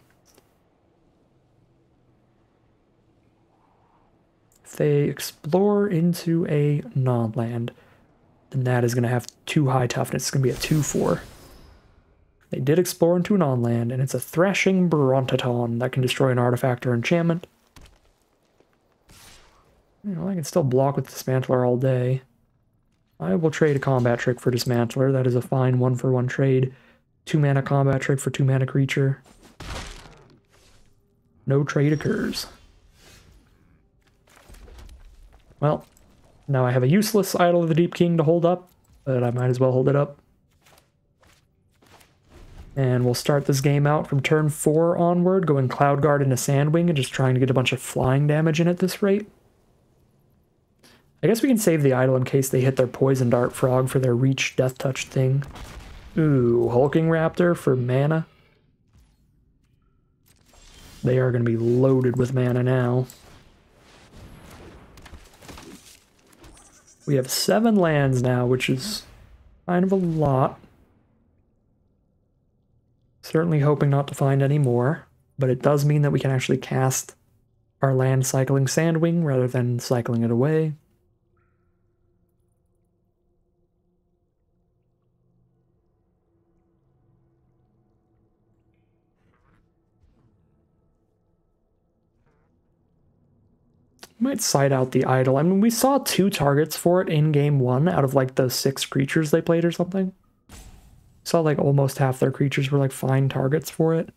If they explore into a non-land, then that is going to have 2 high toughness. It's going to be a 2/4. They did explore into an on-land, and it's a Thrashing Brontaton that can destroy an artifact or enchantment. You know, I can still block with Dismantler all day. I will trade a combat trick for Dismantler. That is a fine 1-for-1 trade. 2-mana combat trick for 2-mana creature. No trade occurs. Well, now I have a useless Idol of the Deep King to hold up, but I might as well hold it up. And we'll start this game out from turn 4 onward, going Cloud Guard into Sandwing and just trying to get a bunch of flying damage in at this rate. I guess we can save the Idol in case they hit their Poison Dart Frog for their Reach Death Touch thing. Ooh, Hulking Raptor for mana. They are going to be loaded with mana now. We have 7 lands now, which is kind of a lot. Certainly hoping not to find any more, but it does mean that we can actually cast our land cycling Sandwing rather than cycling it away. Might side out the Idol. I mean, we saw 2 targets for it in game 1 out of like the 6 creatures they played or something. Saw like almost half their creatures were like fine targets for it.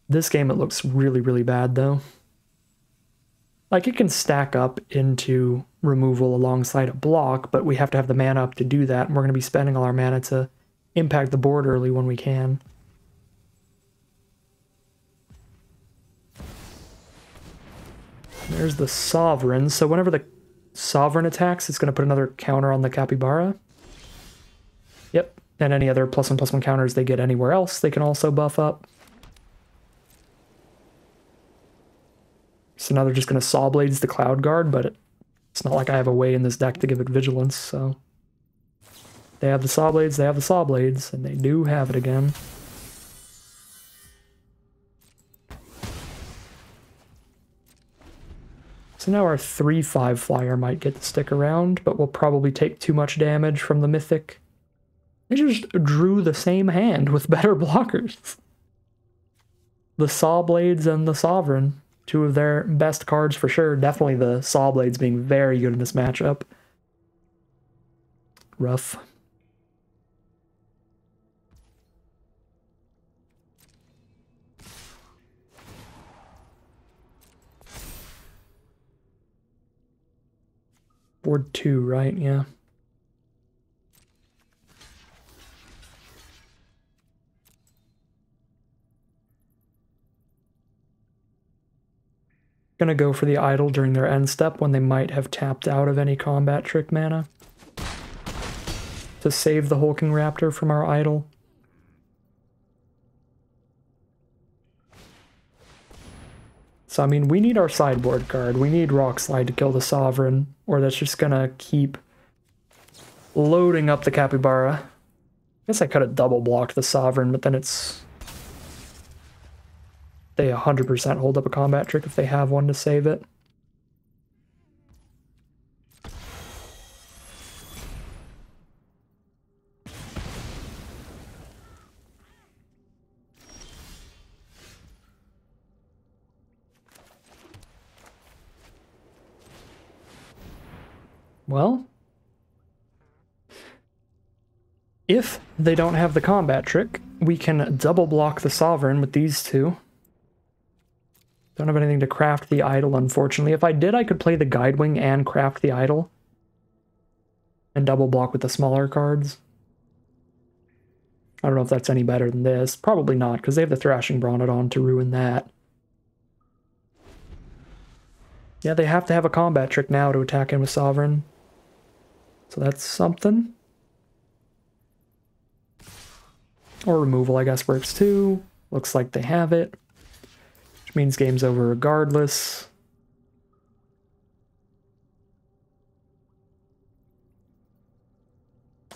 This game it looks really, really bad though. Like it can stack up into removal alongside a block, but we have to have the mana up to do that, and we're going to be spending all our mana to impact the board early when we can. There's the Sovereign, so whenever the Sovereign attacks, it's going to put another counter on the Capybara. Yep. And any other +1/+1 counters they get anywhere else, they can also buff up. So now they're just going to Saw Blades the Cloud Guard, but it's not like I have a way in this deck to give it Vigilance, so... They have the Saw Blades, they have the Saw Blades, and they do have it again. So now our 3/5 flyer might get to stick around, but we'll probably take too much damage from the Mythic. They just drew the same hand with better blockers. The Saw Blades and the Sovereign, 2 of their best cards for sure. Definitely the Saw Blades being very good in this matchup. Rough. Board 2, right? Yeah. Gonna go for the Idol during their end step when they might have tapped out of any combat trick mana to save the Hulking Raptor from our Idol. So, I mean, we need our sideboard card. We need Rock Slide to kill the Sovereign, or that's just gonna keep loading up the Capybara. I guess I could have double blocked the Sovereign, but then it's... They 100% hold up a combat trick if they have one to save it. Well, if they don't have the combat trick, we can double block the Sovereign with these two. Don't have anything to craft the idol, unfortunately. If I did, I could play the Guidewing and craft the idol. And double block with the smaller cards. I don't know if that's any better than this. Probably not, because they have the Thrashing Bronodon to ruin that. Yeah, they have to have a combat trick now to attack in with Sovereign. So that's something. Or removal, I guess, works too. Looks like they have it. Which means game's over regardless.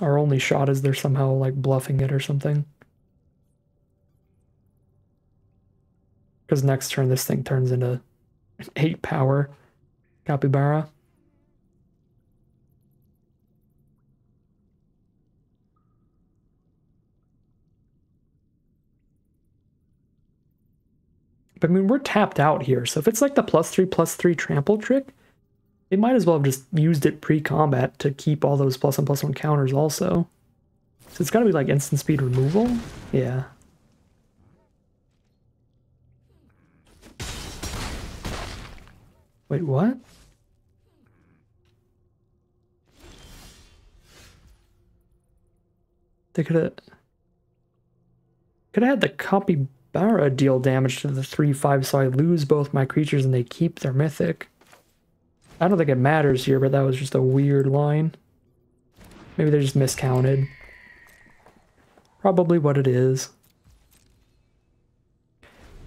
Our only shot is they're somehow, like, bluffing it or something. Because next turn this thing turns into an 8 power Capybara. But I mean, we're tapped out here, so if it's like the +3/+3 trample trick, they might as well have just used it pre-combat to keep all those +1/+1 counters also. So it's gotta be like instant speed removal? Yeah. Wait, what? They could've had the Capybara deal damage to the 3/5, so I lose both my creatures and they keep their mythic. I don't think it matters here, but that was just a weird line. Maybe they just miscounted. Probably what it is.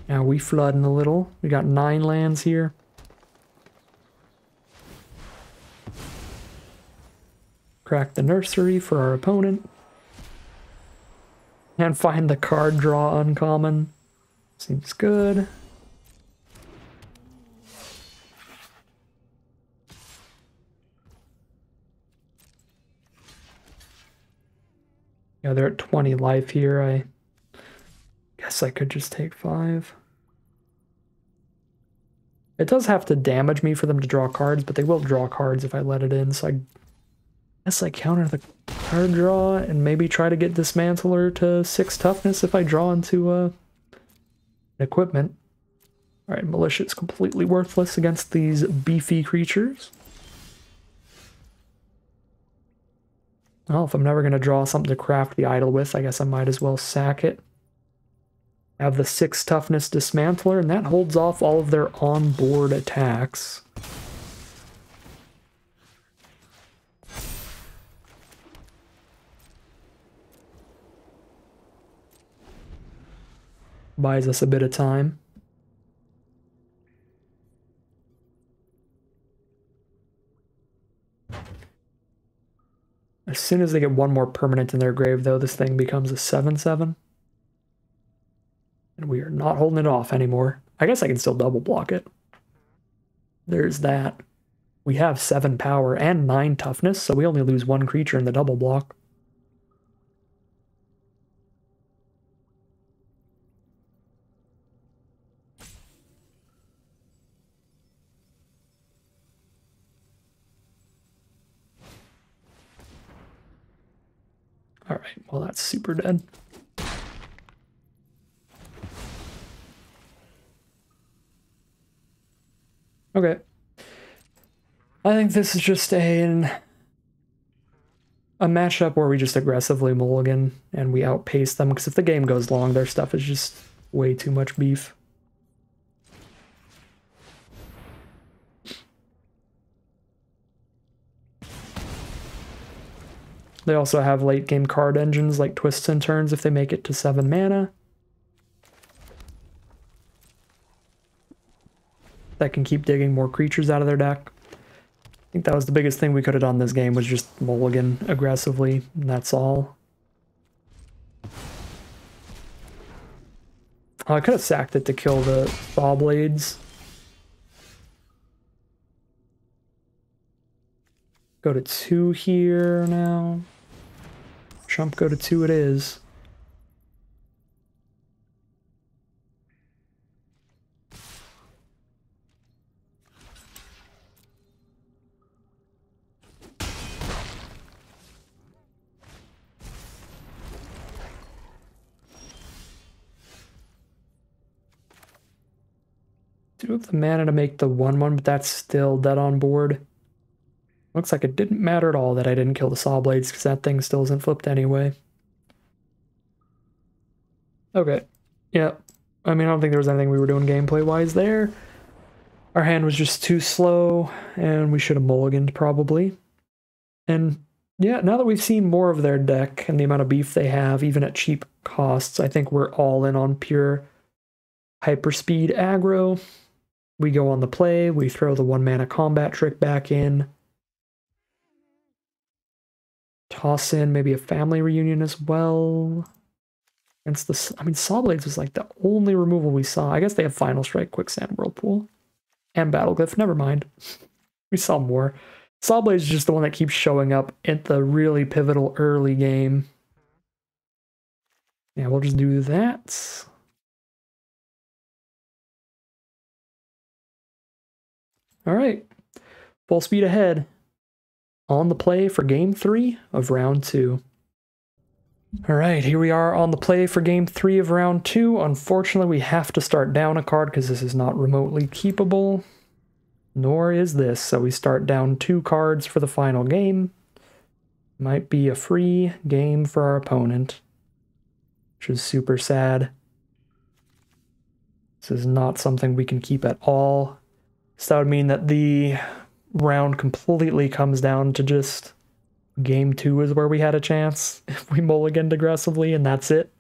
Now we flooding a little. We got 9 lands here. Crack the nursery for our opponent. And find the card draw uncommon. Seems good. Yeah, they're at 20 life here. I guess I could just take 5. It does have to damage me for them to draw cards, but they will draw cards if I let it in, so I guess I counter the card draw and maybe try to get Dismantler to 6 toughness if I draw into an equipment. Alright, Militia is completely worthless against these beefy creatures. Well, if I'm never going to draw something to craft the idol with, I guess I might as well sack it. Have the 6 toughness Dismantler, and that holds off all of their on-board attacks. Buys us a bit of time. As soon as they get one more permanent in their grave, though, this thing becomes a 7/7. And we are not holding it off anymore. I guess I can still double block it. There's that. We have 7 power and 9 toughness, so we only lose 1 creature in the double block. Alright, well that's super dead. Okay. I think this is just a matchup where we just aggressively mulligan and we outpace them, because if the game goes long, their stuff is just way too much beef. They also have late game card engines like Twists and Turns if they make it to 7 mana. that can keep digging more creatures out of their deck. I think that was the biggest thing we could have done this game, was just mulligan aggressively, and that's all. I could have sacked it to kill the Saw Blades. Go to 2 here now. Trump go to 2 it is. Do have the mana to make the 1/1, but that's still dead on board. Looks like it didn't matter at all that I didn't kill the Saw Blades, because that thing still isn't flipped anyway. Okay. Yeah. I mean, I don't think there was anything we were doing gameplay-wise there. Our hand was just too slow, and we should have mulliganed, probably. And yeah, now that we've seen more of their deck and the amount of beef they have, even at cheap costs, I think we're all in on pure hyperspeed aggro. We go on the play, we throw the 1-mana combat trick back in. Toss in maybe a family reunion as well. Against the, I mean, Saw Blades was like the only removal we saw. I guess they have Final Strike, Quicksand, Whirlpool, and Battleglyph. Never mind. We saw more. Saw Blades is just the one that keeps showing up at the really pivotal early game. Yeah, we'll just do that. All right, full speed ahead. On the play for game 3 of round 2. All right, here we are on the play for game 3 of round 2. Unfortunately, we have to start down a card because this is not remotely keepable. Nor is this, so we start down 2 cards for the final game. Might be a free game for our opponent, which is super sad. This is not something we can keep at all. So that would mean that the round completely comes down to just game 2 is where we had a chance if we mulliganed aggressively, and that's it.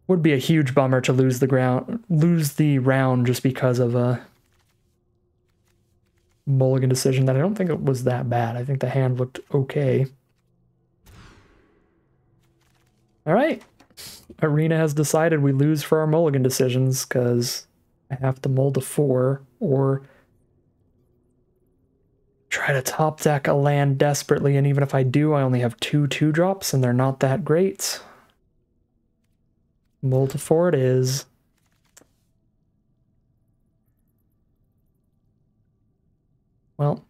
Would be a huge bummer to lose the round just because of a mulligan decision that I don't think it was that bad. I think the hand looked okay. All right. Arena has decided we lose for our mulligan decisions because I have to mull to 4 or try to top deck a land desperately, and even if I do, I only have 2 2-drops, and they're not that great. Mull to 4 it is. Well,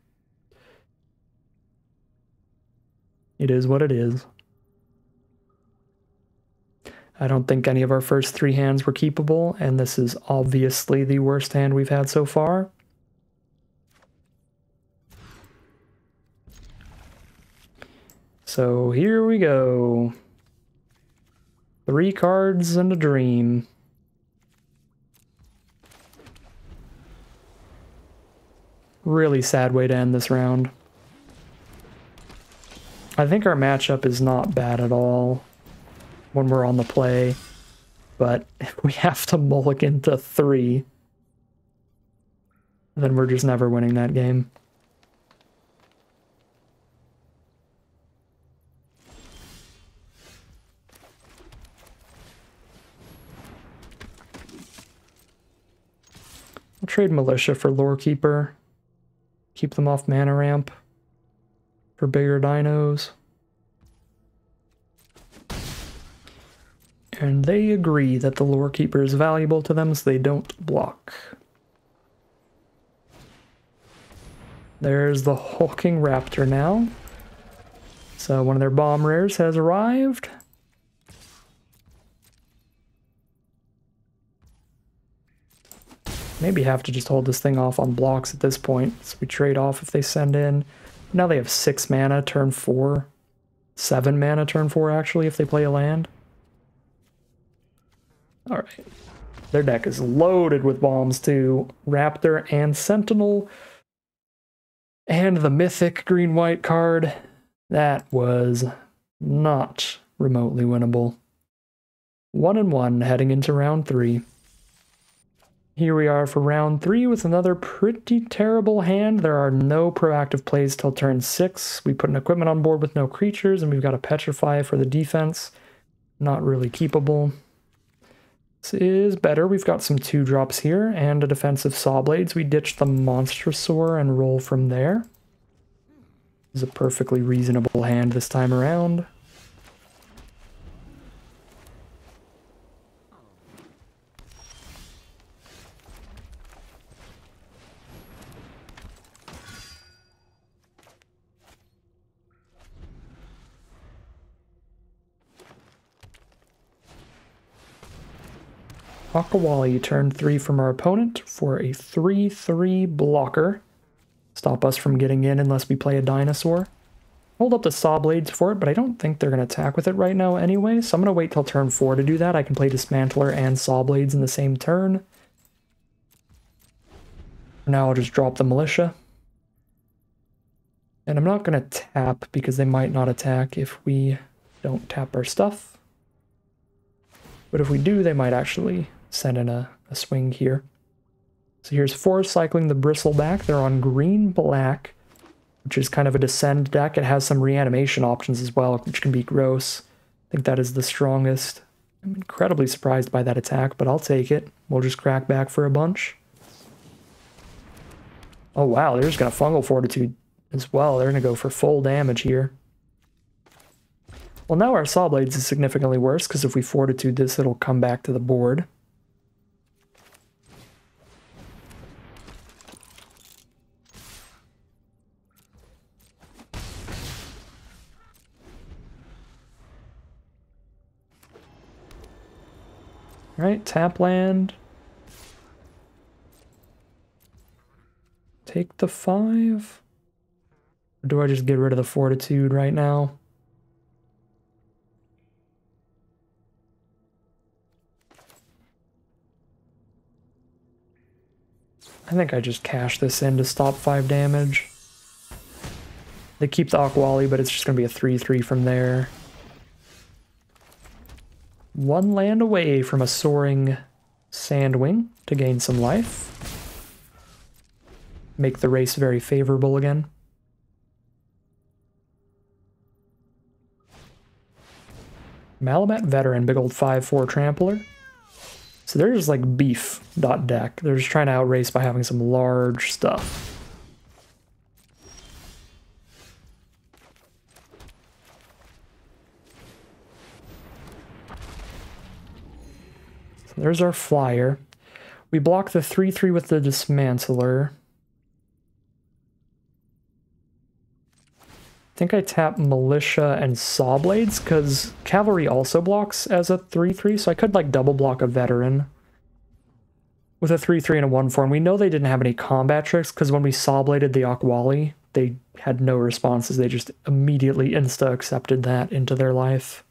it is what it is. I don't think any of our first 3 hands were keepable, and this is obviously the worst hand we've had so far. So here we go. 3 cards and a dream. Really sad way to end this round. I think our matchup is not bad at all when we're on the play, but if we have to mulligan to 3, then we're just never winning that game. I'll trade Militia for Lorekeeper. Keep them off mana ramp for bigger dinos. And they agree that the Lorekeeper is valuable to them, so they don't block. There's the Hulking Raptor now. So one of their bomb rares has arrived. Maybe have to just hold this thing off on blocks at this point, so we trade off if they send in. Now they have 6 mana turn 4. 7 mana turn 4 actually if they play a land. Alright. Their deck is loaded with bombs too. Raptor and Sentinel. And the mythic green-white card. That was not remotely winnable. 1-1 heading into round 3. Here we are for round 3 with another pretty terrible hand. There are no proactive plays till turn 6. We put an equipment on board with no creatures, and we've got a Petrify for the defense. Not really keepable. This is better. We've got some 2-drops here and a defensive Saw Blades. We ditch the Monstrosaur and roll from there. This is a perfectly reasonable hand this time around. Akawali, turn 3 from our opponent for a 3/3 blocker. Stop us from getting in unless we play a dinosaur. Hold up the Saw Blades for it, but I don't think they're going to attack with it right now anyway, so I'm going to wait till turn 4 to do that. I can play Dismantler and Saw Blades in the same turn. For now, I'll just drop the Militia. And I'm not going to tap because they might not attack if we don't tap our stuff. But if we do, they might actually send in a swing here. So here's 4 cycling the Bristleback. They're on green-black, which is kind of a descend deck. It has some reanimation options as well, which can be gross. I think that is the strongest. I'm incredibly surprised by that attack, but I'll take it. We'll just crack back for a bunch. Oh wow, they're just going to Fungal Fortitude as well. They're going to go for full damage here. Well, now our Saw Blades is significantly worse, because if we Fortitude this, it'll come back to the board. Alright, tap land. Take the 5. Or do I just get rid of the Fortitude right now? I think I just cash this in to stop 5 damage. They keep the Akwali, but it's just going to be a 3/3 from there. 1 land away from a soaring Sandwing to gain some life. Make the race very favorable again. Malabat Veteran, big old 5/4 trampler. So they're just like beef deck. They're just trying to outrace by having some large stuff. So there's our flyer. We block the 3/3 with the Dismantler. I think I tap Militia and Saw Blades, because Cavalry also blocks as a 3/3, so I could like double block a Veteran with a 3/3 and a 1/4. And we know they didn't have any combat tricks, because when we Saw Bladed the Akwali, they had no responses. They just immediately insta-accepted that into their life.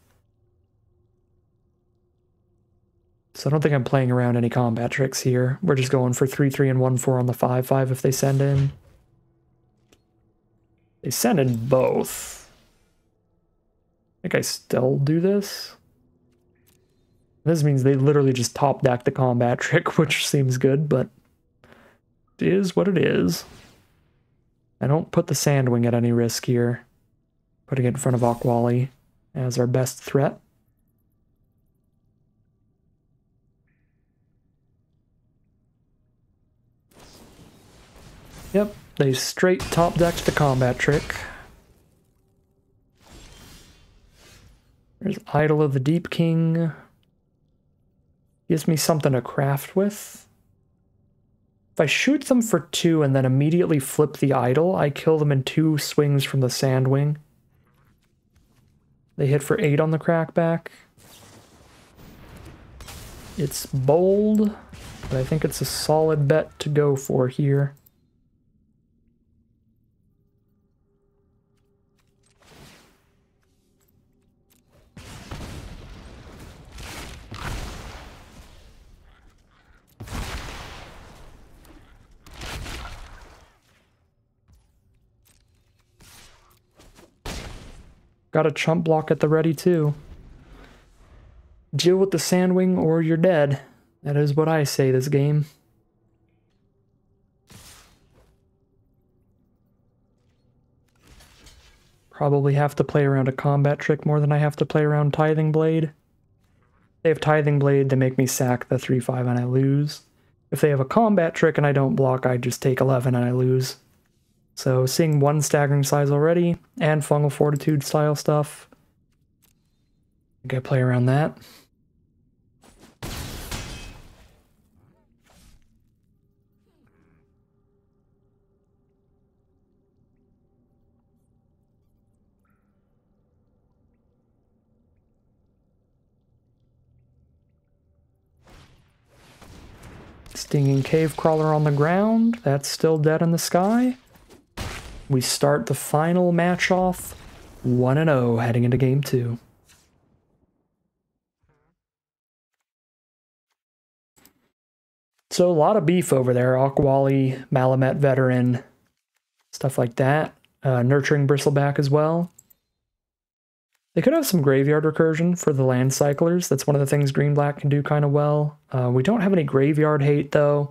So I don't think I'm playing around any combat tricks here. We're just going for 3/3 and 1/4 on the 5/5 if they send in. They send in both. I think I still do this. This means they literally just top deck the combat trick, which seems good, but it is what it is. I don't put the Sandwing at any risk here. Putting it in front of Akwali as our best threat. Yep, they straight top decked the combat trick. There's Idol of the Deep King. Gives me something to craft with. If I shoot them for 2 and then immediately flip the Idol, I kill them in 2 swings from the Sandwing. They hit for 8 on the crackback. It's bold, but I think it's a solid bet to go for here. Got a chump block at the ready too. Deal with the Sandwing or you're dead. That is what I say this game. probably have to play around a combat trick more than I have to play around Tithing Blade. If they have Tithing Blade, they make me sack the 3/5 and I lose. If they have a combat trick and I don't block, I just take 11 and I lose. So seeing one Staggering Size already, and Fungal Fortitude style stuff. I think I play around that. Stinging Cave Crawler on the ground. That's still dead in the sky. We start the final match off 1-0 heading into game 2. So a lot of beef over there. Aquawali, Malamet Veteran, stuff like that. Nurturing Bristleback as well. They could have some graveyard recursion for the land cyclers. That's one of the things green-black can do kind of well. We don't have any graveyard hate, though.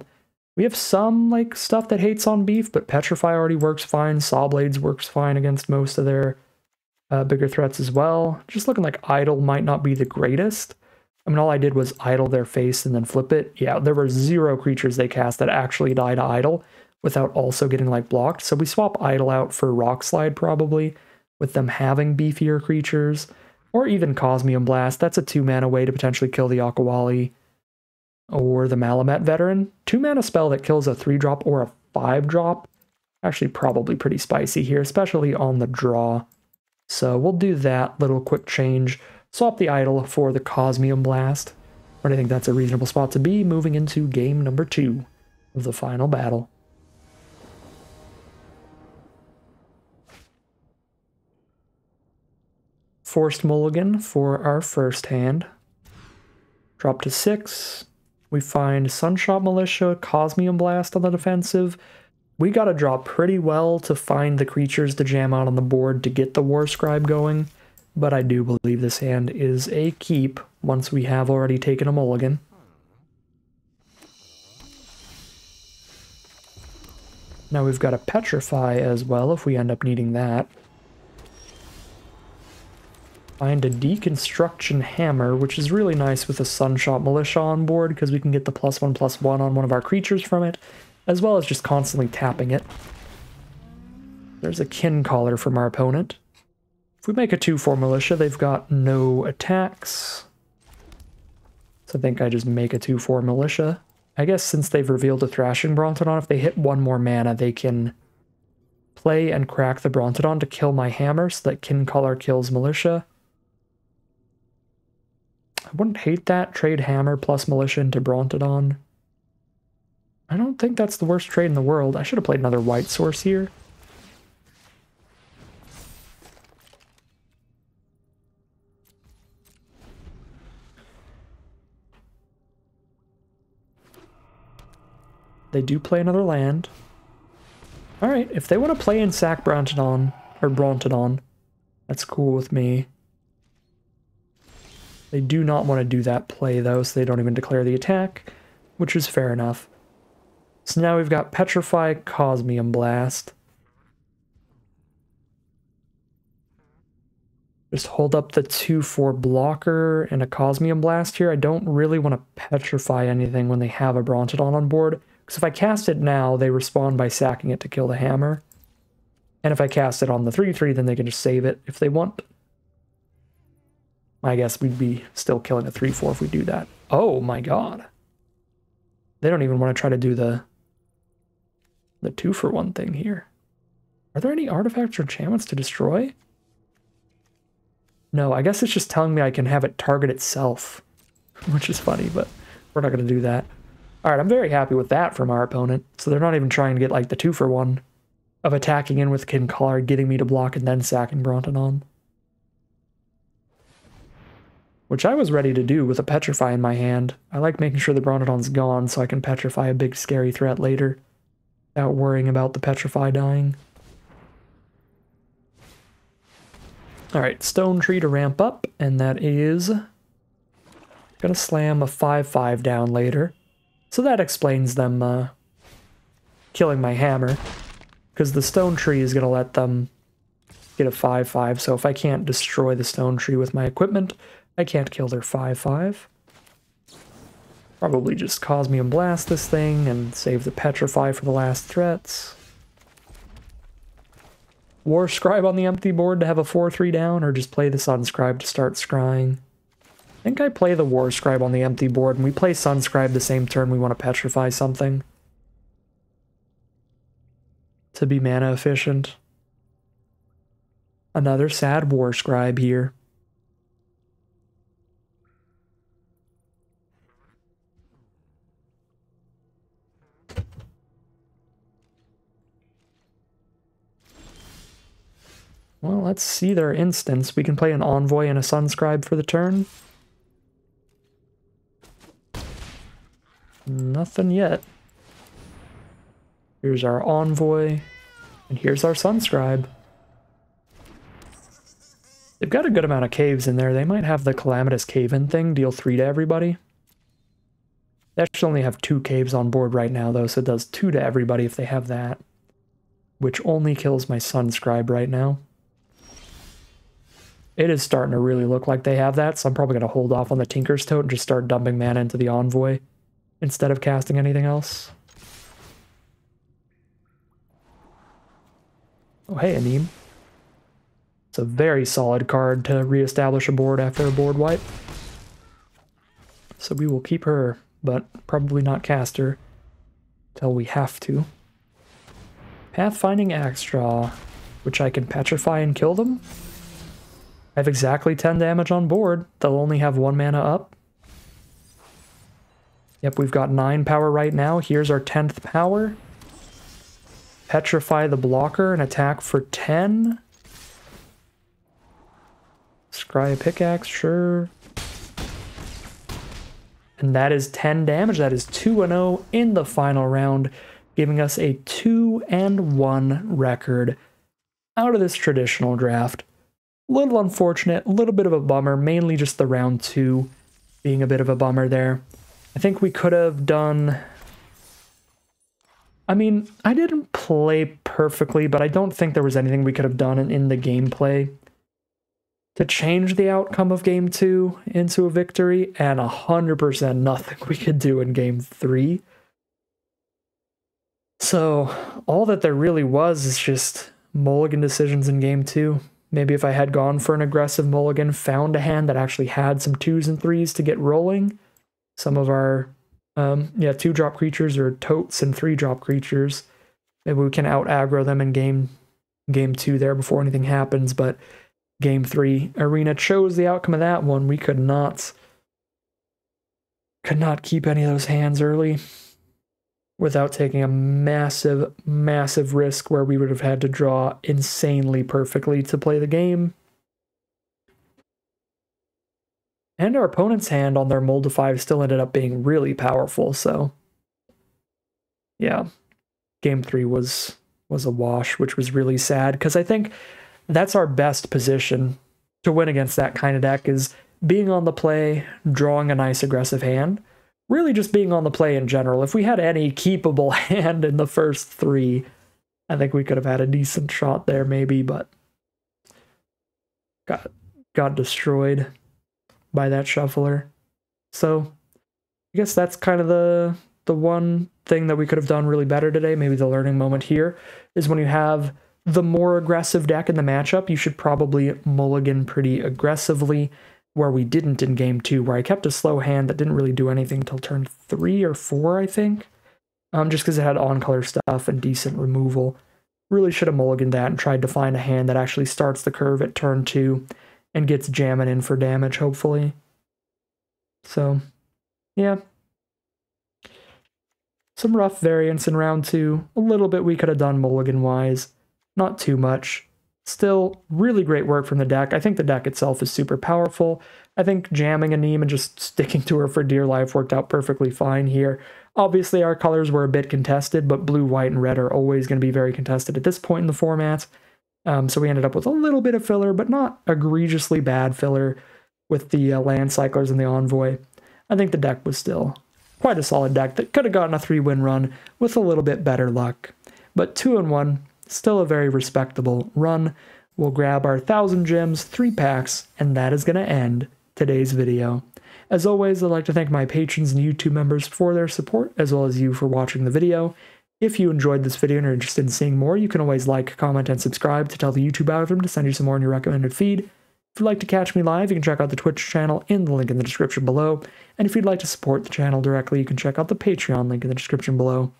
We have some like stuff that hates on beef, but Petrify already works fine. Sawblades works fine against most of their bigger threats as well. Just looking like Idle might not be the greatest. I mean, all I did was idle their face and then flip it. Yeah, there were 0 creatures they cast that actually died to Idle without also getting like blocked. So we swap Idle out for Rock Slide probably, with them having beefier creatures, or even Cosmium Blast. That's a 2-mana way to potentially kill the Aquawali or the Malamet Veteran. 2-mana spell that kills a 3-drop or a 5-drop. Actually probably pretty spicy here, especially on the draw. So we'll do that little quick change. Swap the Idol for the Cosmium Blast. But I think that's a reasonable spot to be moving into game number 2 of the final battle. Forced Mulligan for our first hand. Drop to 6. We find Sunshot Militia, Cosmium Blast on the defensive. We gotta draw pretty well to find the creatures to jam out on the board to get the War Scribe going, but I do believe this hand is a keep once we have already taken a mulligan. Now we've got a Petrify as well if we end up needing that. Find a Deconstruction Hammer, which is really nice with a Sunshot Militia on board because we can get the +1/+1 on one of our creatures from it, as well as just constantly tapping it. There's a Kin Collar from our opponent. If we make a 2/4 Militia, they've got no attacks. So I think I just make a 2/4 Militia. I guess since they've revealed a Thrashing Brontodon, if they hit 1 more mana, they can play and crack the Brontodon to kill my hammer so that Kin Collar kills Militia. I wouldn't hate that. Trade Hammer plus Militia into Brontodon. I don't think that's the worst trade in the world. I should have played another white source here. They do play another land. Alright, if they want to play in sack Brontodon, that's cool with me. They do not want to do that play, though, so they don't even declare the attack, which is fair enough. So now we've got Petrify, Cosmium Blast. Just hold up the 2/4 blocker and a Cosmium Blast here. I don't really want to Petrify anything when they have a Brontodon on board, because if I cast it now, they respond by sacking it to kill the hammer. And if I cast it on the 3/3, then they can just save it if they want. I guess we'd be still killing a 3/4 if we do that. Oh my god. They don't even want to try to do the 2-for-1 thing here. Are there any artifacts or enchantments to destroy? No, I guess it's just telling me I can have it target itself, which is funny, but we're not going to do that. Alright, I'm very happy with that from our opponent. So they're not even trying to get like the 2-for-1 of attacking in with Kin Collar, getting me to block and then sacking Brontodon. Which I was ready to do with a Petrify in my hand. I like making sure the Brontodon's gone so I can Petrify a big scary threat later without worrying about the Petrify dying. Alright, Stone Tree to ramp up, and that is gonna slam a 5/5 down later. So that explains them killing my hammer, because the Stone Tree is gonna let them get a 5/5, so if I can't destroy the stone tree with my equipment, I can't kill their 5/5. Probably just Cosmium Blast this thing and save the Petrify for the last threats. War Scribe on the empty board to have a 4/3 down, or just play the Sunscribe to start scrying. I think I play the War Scribe on the empty board, and we play Sunscribe the same turn we want to Petrify something. To be mana efficient. Another sad War Scribe here. Well, let's see their instance. We can play an Envoy and a Sunscribe for the turn. Nothing yet. Here's our Envoy, and here's our Sunscribe. They've got a good amount of caves in there. They might have the Calamitous Cave-In thing, deal 3 to everybody. They actually only have 2 caves on board right now, though, so it does 2 to everybody if they have that. Which only kills my Sunscribe right now. It is starting to really look like they have that, so I'm probably going to hold off on the Tinker's Tote and just start dumping mana into the Envoy instead of casting anything else. Oh, hey, Aneem. It's a very solid card to reestablish a board after a board wipe. So we will keep her, but probably not cast her till we have to. Pathfinding Axe Draw, which I can Petrify and kill them. I have exactly 10 damage on board. They'll only have 1 mana up. Yep, we've got 9 power right now. Here's our 10th power. Petrify the blocker and attack for 10. Scry a pickaxe, sure. And that is 10 damage. That is 2-0 in the final round, giving us a 2-1 record out of this traditional draft. A little unfortunate, a little bit of a bummer, mainly just the round 2 being a bit of a bummer there. I think we could have done... I mean, I didn't play perfectly, but I don't think there was anything we could have done in the gameplay to change the outcome of Game 2 into a victory, and 100% nothing we could do in Game 3. So, all that there really was is just mulligan decisions in Game 2. Maybe if I had gone for an aggressive mulligan, found a hand that actually had some 2s and 3s to get rolling, some of our 2-drop creatures or totes and 3-drop creatures, maybe we can out-aggro them in game 2 there before anything happens, but Game 3, Arena chose the outcome of that one. We could not keep any of those hands early without taking a massive, massive risk where we would have had to draw insanely perfectly to play the game. And our opponent's hand on their Mold of 5 still ended up being really powerful, so yeah, Game 3 was a wash, which was really sad, because I think that's our best position to win against that kind of deck, is being on the play, drawing a nice aggressive hand, really just being on the play in general. If we had any keepable hand in the first 3, I think we could have had a decent shot there maybe, but got destroyed by that shuffler. So I guess that's kind of the one thing that we could have done really better today. Maybe the learning moment here is when you have the more aggressive deck in the matchup, you should probably mulligan pretty aggressively, where we didn't in Game 2, where I kept a slow hand that didn't really do anything till turn 3 or 4, I think. Just because it had on-color stuff and decent removal. Really should have mulliganed that and tried to find a hand that actually starts the curve at turn 2 and gets jamming in for damage, hopefully. So, yeah. Some rough variance in round 2. A little bit we could have done mulligan-wise. Not too much. Still, really great work from the deck. I think the deck itself is super powerful. I think jamming Aneem and just sticking to her for dear life worked out perfectly fine here. Obviously, our colors were a bit contested, but blue, white, and red are always going to be very contested at this point in the format. So we ended up with a little bit of filler, but not egregiously bad filler with the land cyclers and the Envoy. I think the deck was still quite a solid deck that could have gotten a 3-win run with a little bit better luck. But 2-1, still a very respectable run. we'll grab our 1,000 gems, 3 packs, and that is going to end today's video. As always, I'd like to thank my patrons and YouTube members for their support, as well as you for watching the video. If you enjoyed this video and are interested in seeing more, you can always like, comment, and subscribe to tell the YouTube algorithm to send you some more in your recommended feed. If you'd like to catch me live, you can check out the Twitch channel in the link in the description below. And if you'd like to support the channel directly, you can check out the Patreon link in the description below.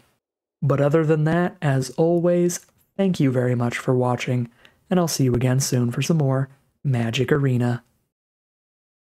But other than that, as always, thank you very much for watching, and I'll see you again soon for some more Magic Arena.